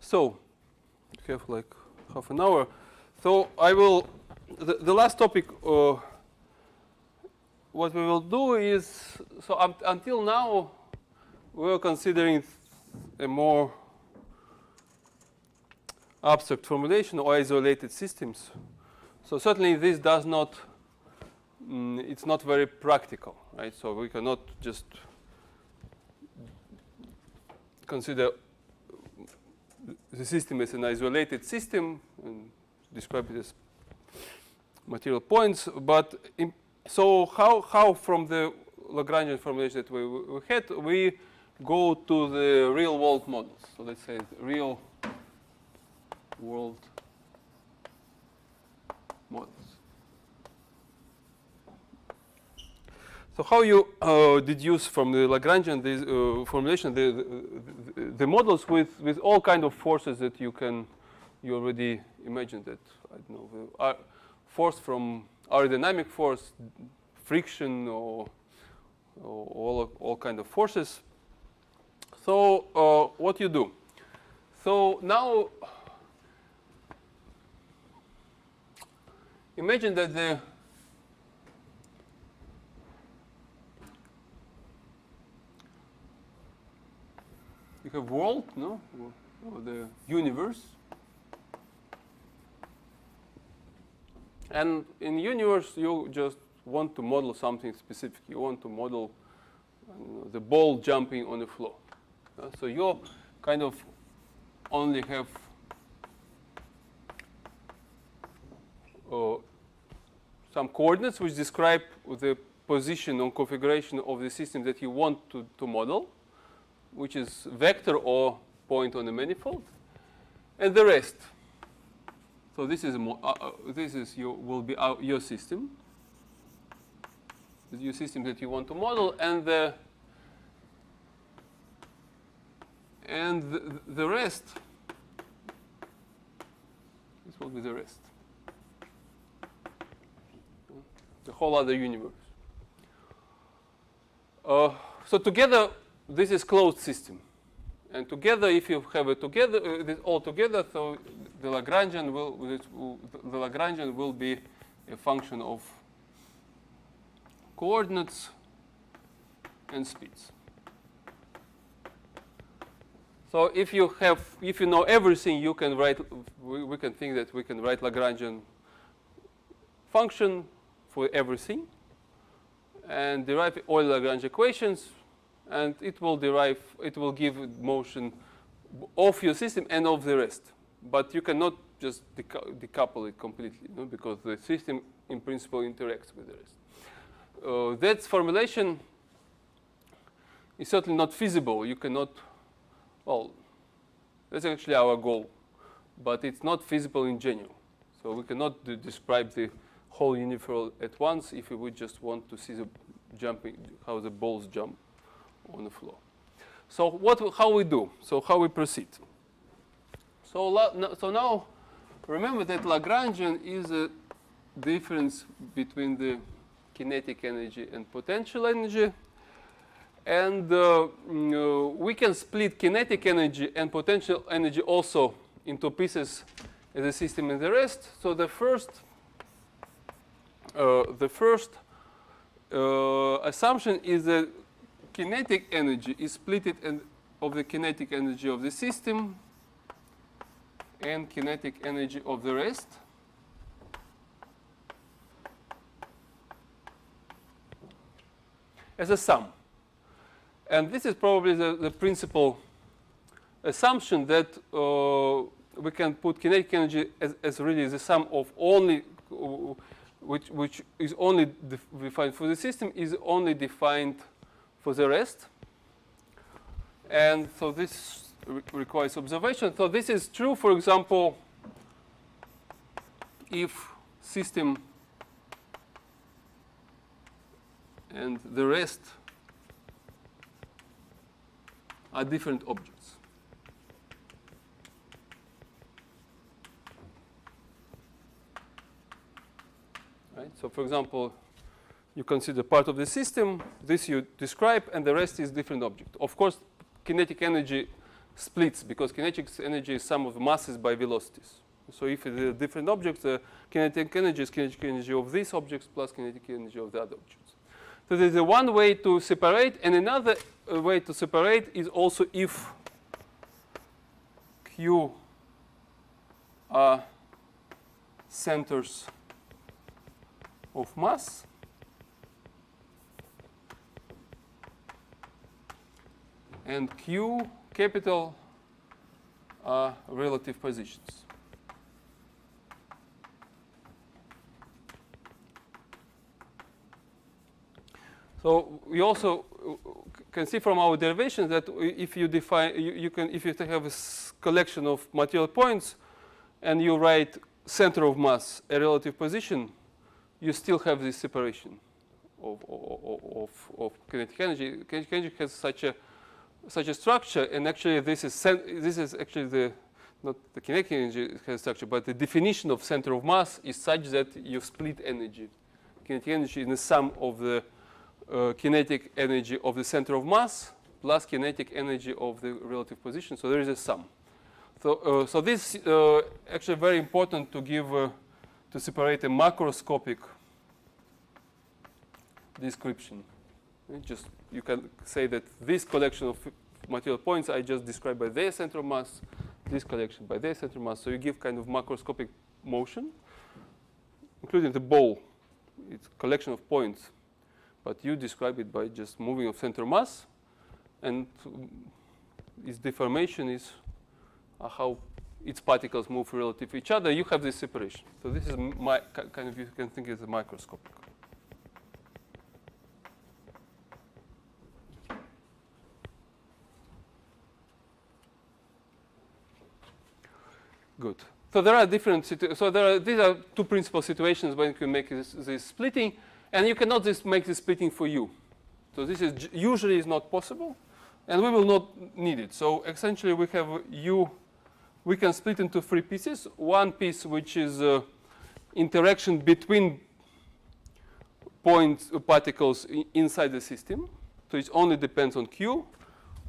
So we have like half an hour. So I will, the last topic, what we will do is, so until now, we were considering a more abstract formulation or isolated systems. So certainly this does not, it's not very practical, right? So we cannot just consider the system as an isolated system and describe it as material points. But so how from the Lagrangian formulation that we had, we go to the real world models. So let's say real world models. So how you deduce from the Lagrangian formulation the models with all kind of forces that you already imagine that, I don't know, force from aerodynamic force, friction, or all kind of forces. So what you do? So now imagine that you have world, no, or the universe, and in universe you just want to model something specific. You want to model the ball jumping on the floor. So you kind of only have some coordinates which describe the position or configuration of the system that you want to model, which is vector or point on the manifold, and the rest. So this is will be your system, your system that you want to model, and the rest. This will be the rest. The whole other universe. So together, this is closed system, and together, if you have it together, this all together, so the Lagrangian will be a function of coordinates and speeds. So if you know everything, you can write. We can think that we can write Lagrangian function for everything, and derive all Lagrange equations. And it will give motion of your system and of the rest. But you cannot just decouple it completely, no? Because the system, in principle, interacts with the rest. That formulation is certainly not feasible. You cannot, well, that's actually our goal. But it's not feasible in general. So we cannot describe the whole universe at once if we would just want to see the jumping, how the balls jump on the floor. So how we do? So how we proceed? So now remember that Lagrangian is a difference between the kinetic energy and potential energy, and we can split kinetic energy and potential energy also into pieces as a system and the rest. So the first assumption is that kinetic energy is split of the kinetic energy of the system and kinetic energy of the rest. As a sum. And this is probably the principal assumption that we can put kinetic energy as really the sum of only, which is only defined for the system, is only defined for the rest. And so this requires observation. So this is true, for example, if system and the rest are different objects. Right? So for example, you consider part of the system, this you describe, and the rest is different object. Of course, kinetic energy splits, because kinetic energy is sum of masses by velocities. So if it is different objects, the kinetic energy is kinetic energy of these objects plus kinetic energy of the other objects. So there is one way to separate, and another way to separate is also if Q are centers of mass and Q capital are relative positions. So we also can see from our derivations that if you define, if you have a collection of material points and you write center of mass a relative position, you still have this separation of kinetic energy. Kinetic energy has such a structure, and actually this is actually the not the kinetic energy has structure, but the definition of center of mass is such that you split energy. Kinetic energy is the sum of the kinetic energy of the center of mass plus kinetic energy of the relative position. So there is a sum. So this actually very important to give to separate a macroscopic description. Just you can say that this collection of material points I just described by their center of mass, this collection by their center of mass. So you give kind of macroscopic motion, including the ball. It's a collection of points. But you describe it by just moving of center mass, and its deformation is how its particles move relative to each other. You have this separation. So this is kind of, you can think it's a microscopic. Good. So there are different. These are two principal situations when you can make this splitting. And you cannot just make this splitting for U. So this is usually is not possible, and we will not need it. So essentially we have U, we can split into three pieces. One piece which is interaction between particles inside the system. So it only depends on Q.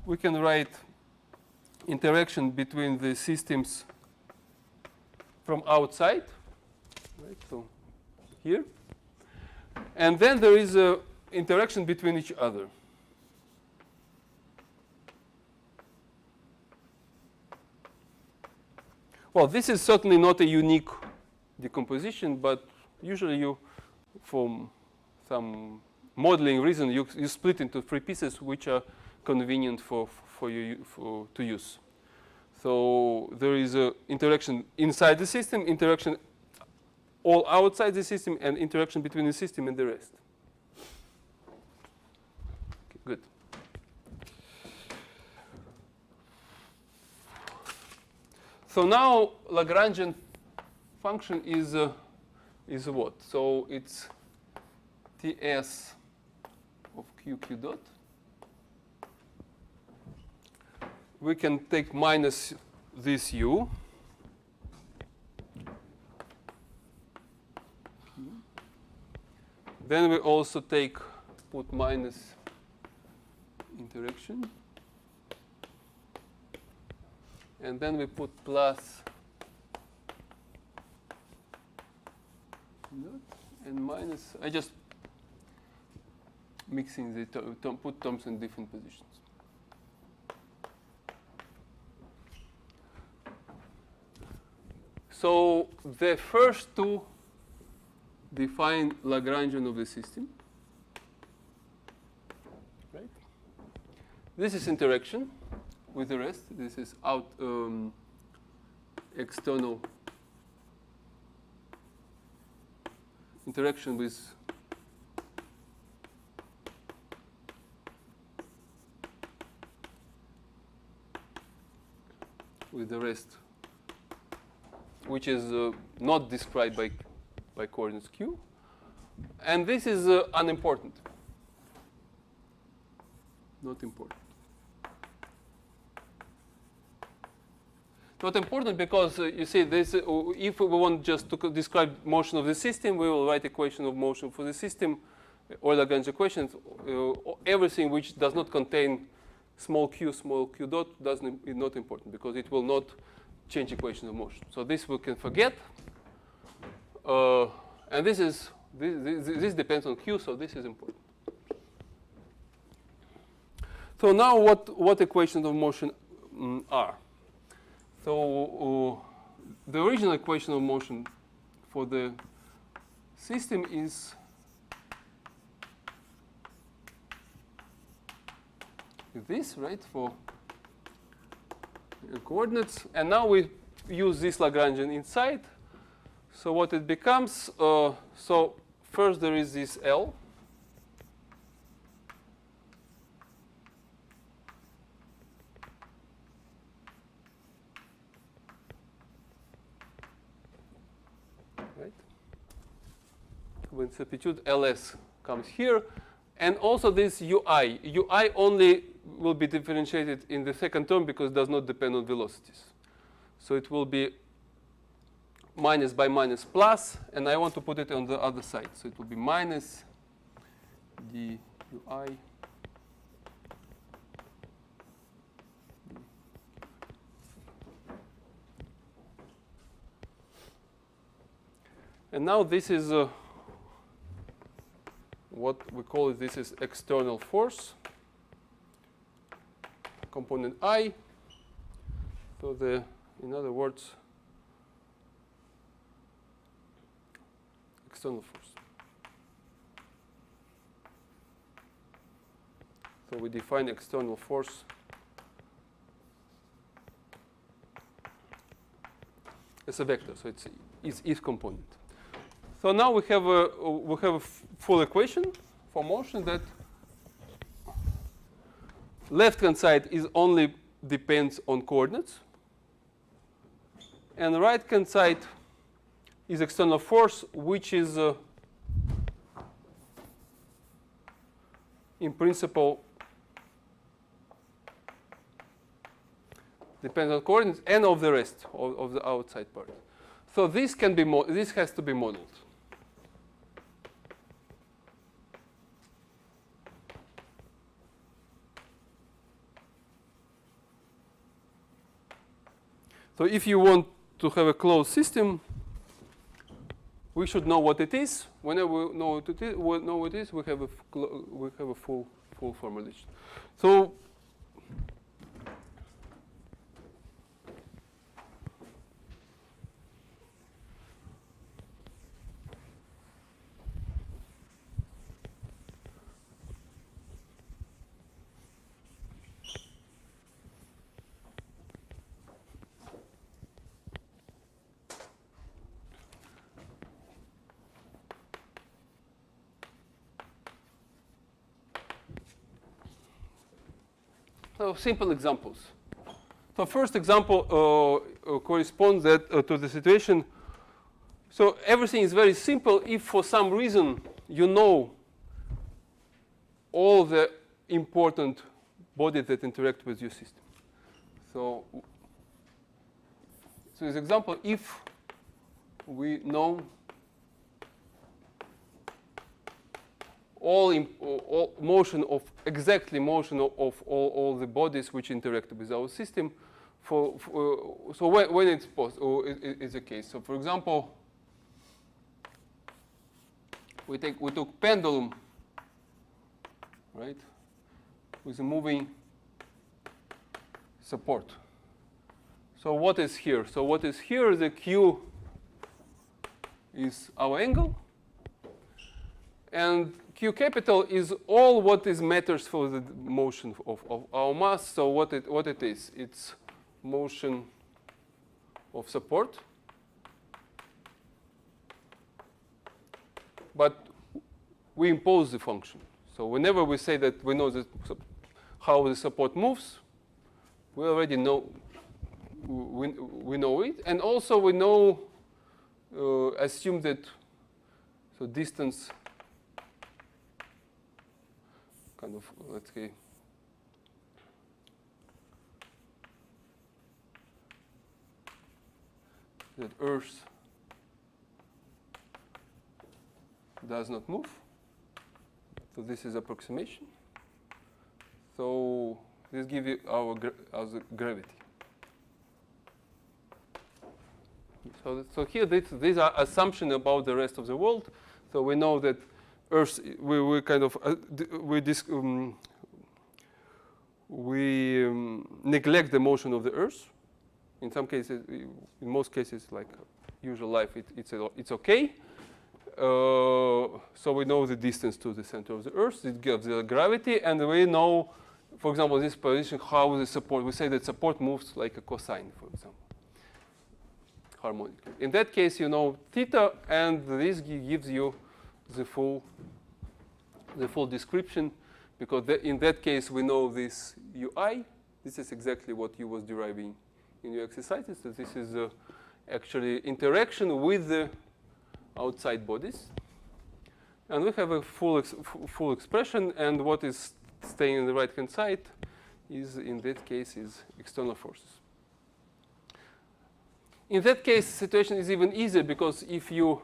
We can write interaction between the systems from outside, right? So here. And then there is an interaction between each other. Well, this is certainly not a unique decomposition, but usually you, for some modeling reason, you split into three pieces which are convenient for you to use. So there is an interaction inside the system, interaction all outside the system, and interaction between the system and the rest. Okay, good. So now Lagrangian function is what? So it's Ts of Q dot. We can take minus this U. Then we also put minus interaction. And then we put plus and minus. I just mixing the put terms in different positions. So the first two define Lagrangian of the system. Right? This is interaction with the rest. This is external interaction with the rest, which is not described by coordinates q. And this is unimportant. Not important. Not important because you see this. If we want just to describe motion of the system, we will write equation of motion for the system, or Lagrange equations. Everything which does not contain small q dot is not important because it will not change equation of motion. So this we can forget. And this depends on q, so this is important. So now what equations of motion are? So the original equation of motion for the system is this, right, for coordinates. And now we use this Lagrangian inside. So what it becomes, so first there is this L. Right? When substitute LS comes here. And also this UI. UI only will be differentiated in the second term because it does not depend on velocities. So it will be minus by minus plus, and I want to put it on the other side. So it will be minus d ui. And now this is what we call it. This is external force, component I. So in other words, external force. So we define external force as a vector. So it's if component. So now we have a full equation for motion that left-hand side is only depends on coordinates, and the right-hand side is external force, which is in principle depends on coordinates and of the rest of the outside part. So this can be this has to be modeled. So if you want to have a closed system, we should know what it is. Whenever we know what it is, we have a full formulation. So simple examples. So first example corresponds to the situation. So everything is very simple if for some reason you know all the important bodies that interact with your system. So as example, if we know all motion of all the bodies which interact with our system, so when it's possible, is the case. So for example, we took pendulum, right, with a moving support. So what is here? So what is here? The Q is our angle, and Q capital is all what is matters for the motion of our mass. So what it is? It's motion of support, but we impose the function. So whenever we say that we know how the support moves, we already know we know it, and also we know assume that so distance kind of, let's say, that Earth does not move. So this is approximation. So This gives you our gravity. So here these are assumptions about the rest of the world. So we know that Earth, we neglect the motion of the Earth. In some cases, in most cases, like usual life, it's okay. So we know the distance to the center of the Earth. It gives the gravity, and we know, for example, this position, how the support. We say that support moves like a cosine, for example, harmonically. In that case, you know theta, and this gives you the full description, because in that case we know this ui. This is exactly what you was deriving in your exercises. So this is actually interaction with the outside bodies, and we have a full expression. And what is staying on the right hand side is, in that case, is external forces. In that case, the situation is even easier, because if you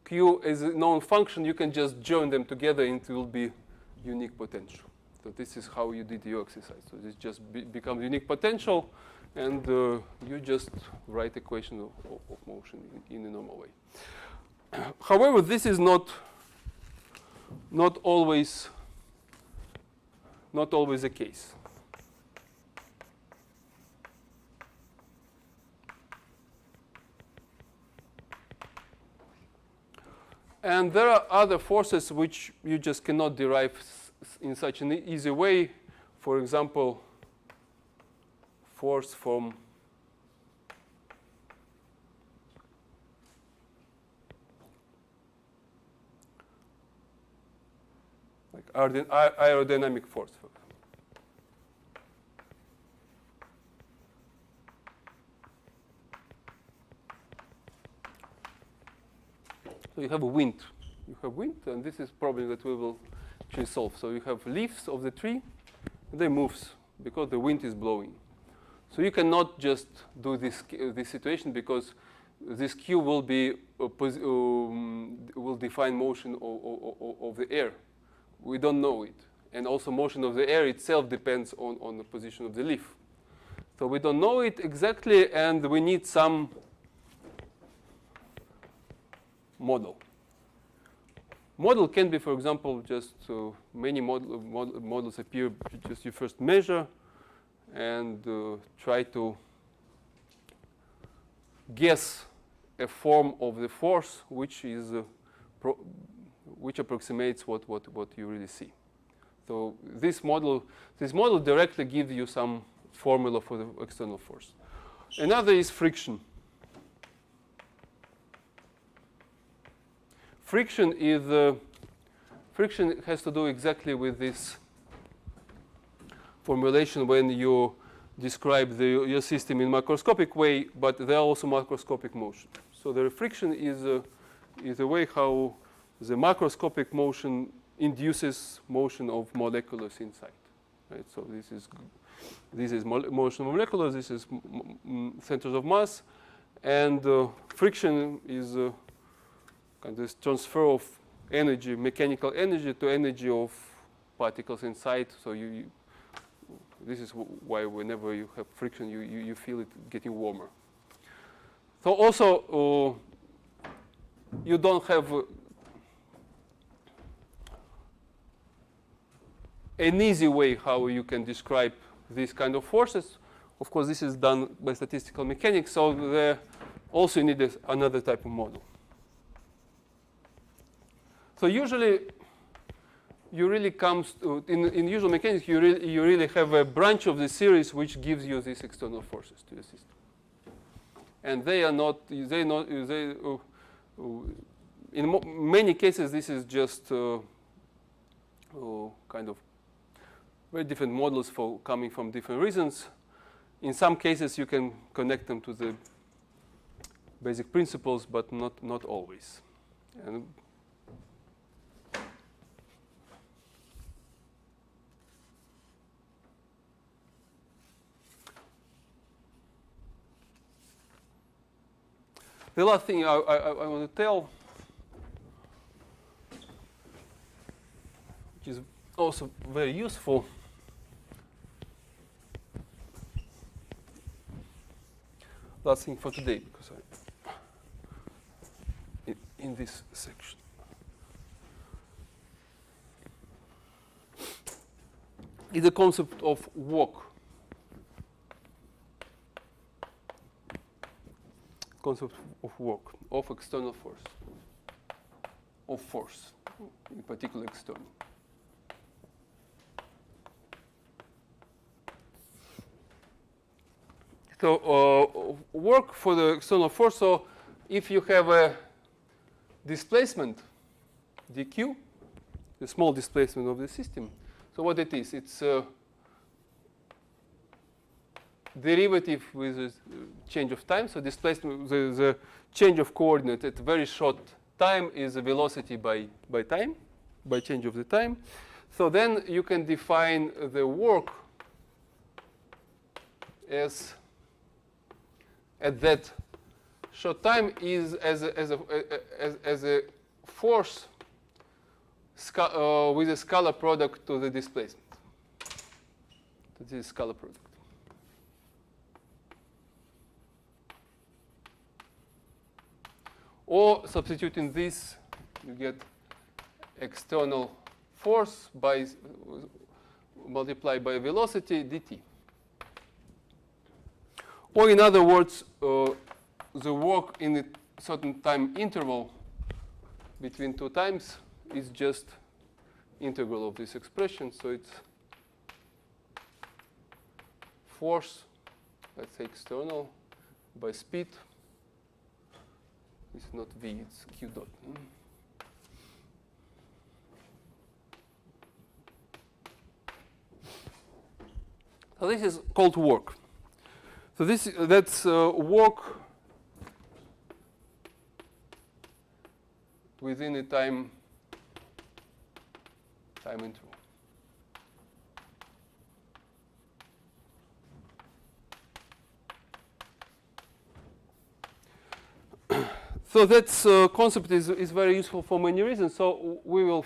Q is a known function, you can just join them together and it will be unique potential. So this is how you did your exercise. So this just becomes unique potential, and you just write equation of motion in a normal way. However, this is not always the case. And there are other forces which you just cannot derive in such an easy way. For example, force from like aerodynamic force. So you have a wind. You have wind, and this is a problem that we will actually solve. So you have leaves of the tree, and they move because the wind is blowing. So you cannot just do this situation, because this Q will be will define motion of the air. We don't know it, and also motion of the air itself depends on the position of the leaf. So we don't know it exactly, and we need some model. Model can be, for example, just many models appear. Just you first measure and try to guess a form of the force which is which approximates what you really see. So this model directly gives you some formula for the external force. Another is friction. Friction has to do exactly with this formulation when you describe your system in macroscopic way, but there are also macroscopic motion. So the friction is a way how the macroscopic motion induces motion of molecules inside. Right? So this is motion of molecules. This is centers of mass, and friction is kind of this transfer of energy, mechanical energy, to energy of particles inside. So this is why whenever you have friction, you feel it getting warmer. So also you don't have an easy way how you can describe these kind of forces. Of course, this is done by statistical mechanics, so there also you need another type of model. So usually, you really comes to, in usual mechanics, you really have a branch of the series which gives you these external forces to the system, and they are not. In many cases, this is just kind of very different models for coming from different reasons. In some cases, you can connect them to the basic principles, but not always. And the last thing I want to tell, which is also very useful, last thing for today, because in this section. Is the concept of work. Concept of work, of external force, of force, in particular external. So work for the external force. So if you have a displacement, dq, the small displacement of the system, so what it is, it's a derivative with a change of time. So displacement, the change of coordinate at a very short time is a velocity by time, by change of the time. So then you can define the work as at that short time is as a force with a scalar product to the displacement. This is scalar product. Or substituting this, you get external force by multiplied by velocity dt. Or in other words, the work in a certain time interval between two times is just integral of this expression. So it's force, let's say external, by speed. This is not v, it's q dot. So this is called work. So that's work within a time interval. So that concept is very useful for many reasons. So we will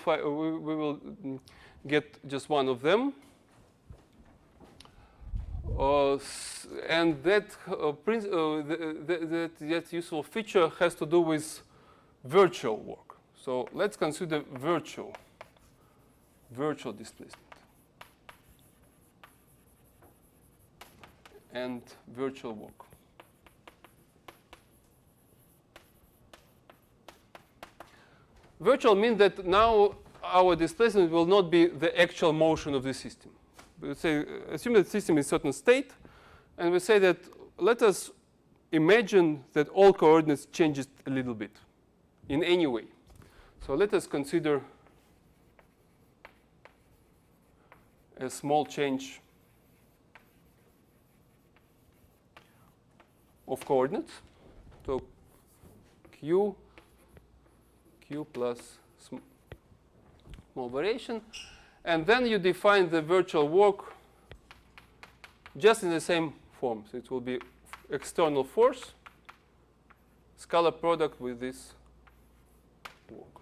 get just one of them. And that useful feature has to do with virtual work. So let's consider virtual displacement and virtual work. Virtual means that now our displacement will not be the actual motion of the system. We say, assume that the system is a certain state, and we say that let us imagine that all coordinates changes a little bit in any way. So let us consider a small change of coordinates. So q plus small variation. And then you define the virtual work just in the same form. So it will be external force, scalar product with this work.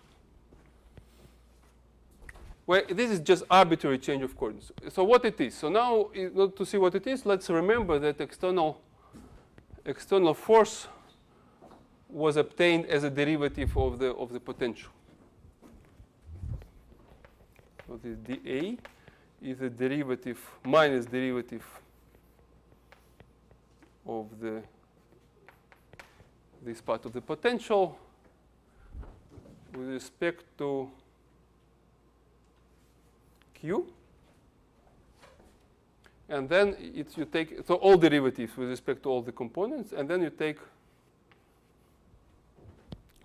Well, this is just arbitrary change of coordinates. So what it is? So now, in order to see what it is, let's remember that external force was obtained as a derivative of the potential. So this dA is a derivative minus derivative of this part of the potential with respect to q. And then you take so all derivatives with respect to all the components, and then you take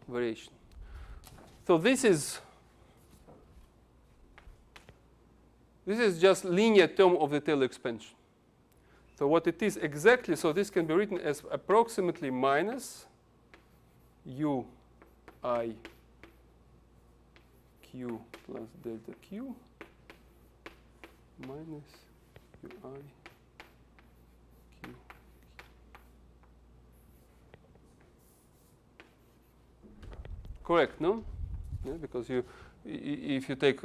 variation. So this is just linear term of the Taylor expansion. So what it is exactly, so this can be written as approximately minus u I q plus delta q minus u I q. Correct, no? Yeah, because if you take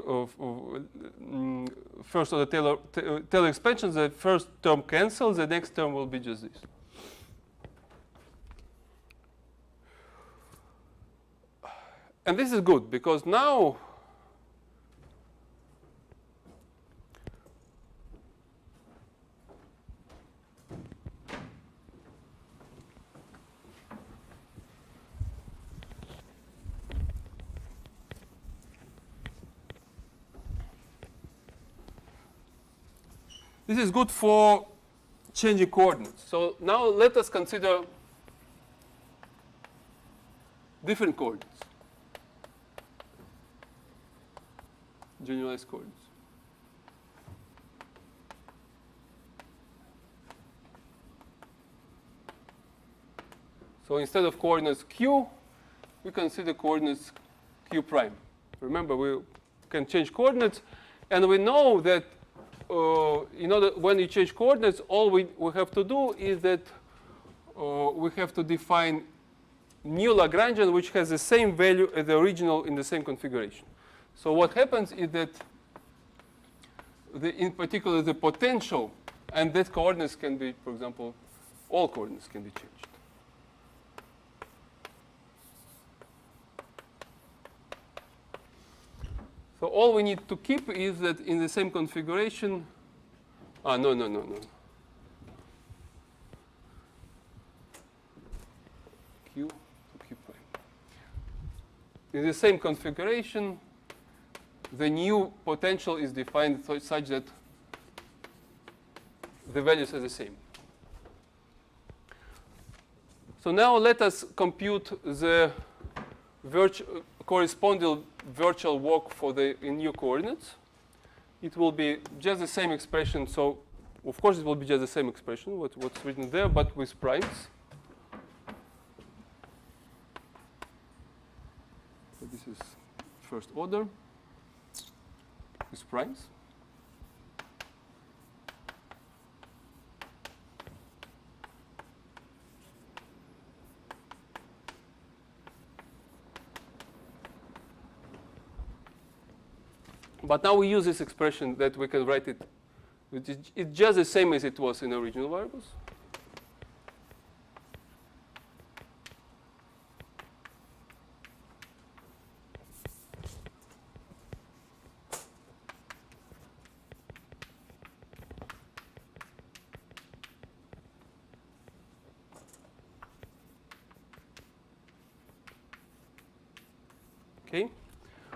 first order Taylor expansion, the first term cancels, the next term will be just this. And this is good because now this is good for changing coordinates. So now let us consider different coordinates, generalized coordinates. So instead of coordinates q, we consider coordinates q prime. Remember, we can change coordinates, and we know that when you change coordinates, all we have to do is that we have to define new Lagrangian, which has the same value as the original in the same configuration. So what happens is that, in particular, the potential and that coordinates can be, for example, all coordinates can be changed. So all we need to keep is that in the same configuration. No. Q to Q prime. In the same configuration, the new potential is defined such that the values are the same. So now let us compute the corresponding virtual walk for the new coordinates. It will be just the same expression. So of course it will be just the same expression, what's written there, but with primes. So this is first order with primes. But now we use this expression that we can write it. It's just the same as it was in original variables. Okay,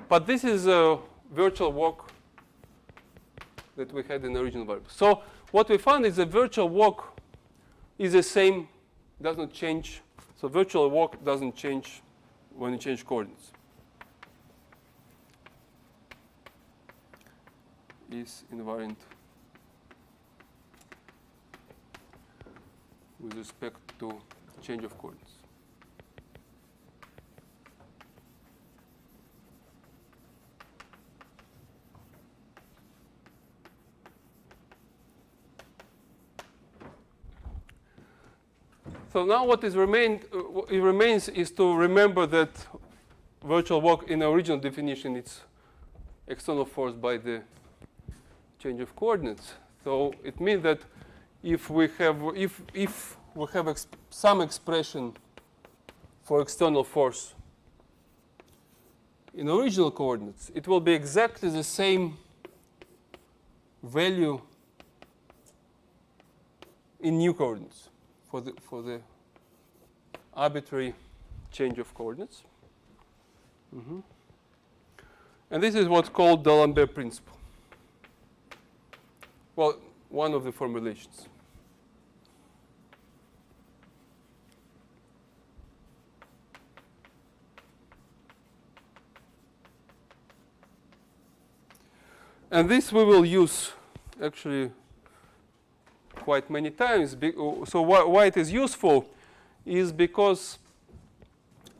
but this is a virtual walk that we had in the original variable. So what we found is the virtual walk is the same, does not change. So virtual walk doesn't change when you change coordinates. Is invariant with respect to change of coordinates. So now what remains is to remember that virtual walk in the original definition is external force by the change of coordinates. So it means that if we have some expression for external force in original coordinates, it will be exactly the same value in new coordinates for the arbitrary change of coordinates. And this is what's called the D'Alembert principle. Well, one of the formulations. And this we will use actually quite many times. So why it is useful is because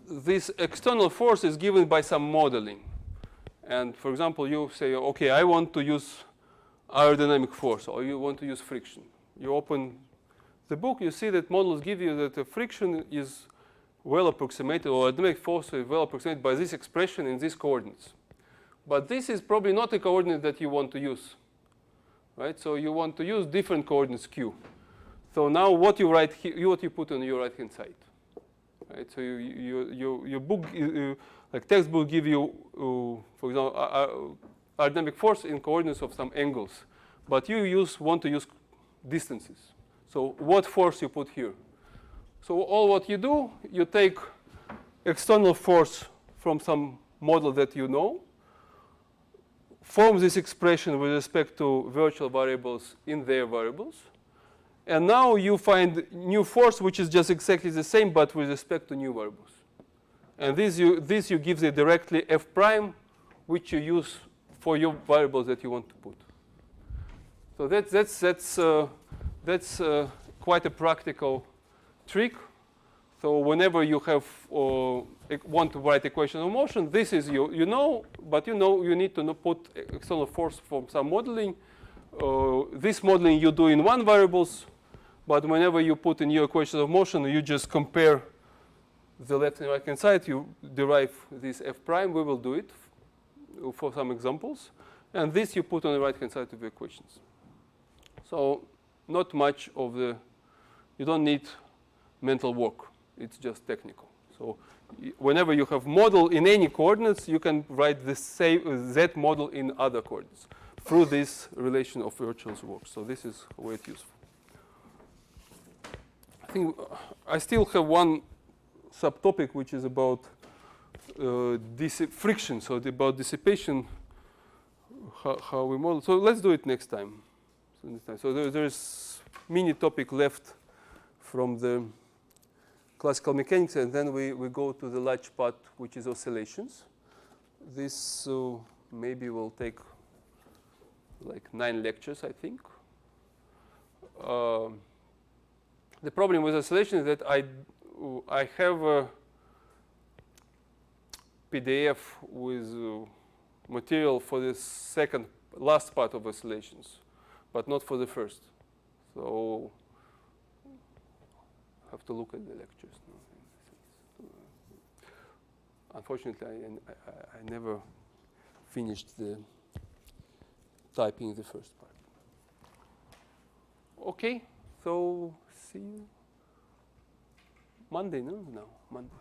this external force is given by some modeling. And for example, you say, okay, I want to use aerodynamic force, or you want to use friction. You open the book, you see that models give you that the friction is well approximated, or aerodynamic force is well approximated by this expression in these coordinates. But this is probably not a coordinate that you want to use. Right? So you want to use different coordinates q. So now what you write here, what you put on your right-hand side. right? So your book, like textbook, give you, for example, aerodynamic force in coordinates of some angles, but you want to use distances. So what force you put here? So all what you do, you take external force from some model that you know, form this expression with respect to virtual variables in their variables, and now you find new force which is just exactly the same but with respect to new variables. And this you give it directly f prime, which you use for your variables that you want to put. So that's quite a practical trick. So whenever you have want to write equation of motion, this is you know, but you need to put external force from some modeling. This modeling you do in one variables, but whenever you put in your equation of motion, you just compare the left and right hand side. You derive this f prime. We will do it for some examples, and this you put on the right hand side of the equations. So not much of the, you don't need mental work. It's just technical. So whenever you have model in any coordinates, you can write the same z model in other coordinates through this relation of virtual work. So this is where it's useful. I think I still have one subtopic which is about friction, so about dissipation, how we model. So let's do it next time. So there's mini topic left from the classical mechanics, and then we go to the large part, which is oscillations. This maybe will take like 9 lectures, I think. The problem with oscillation is that I have a PDF with material for the last part of oscillations, but not for the first. So I have to look at the lectures. Unfortunately, I never finished the typing the first part. Okay, so see you Monday, no? No, Monday.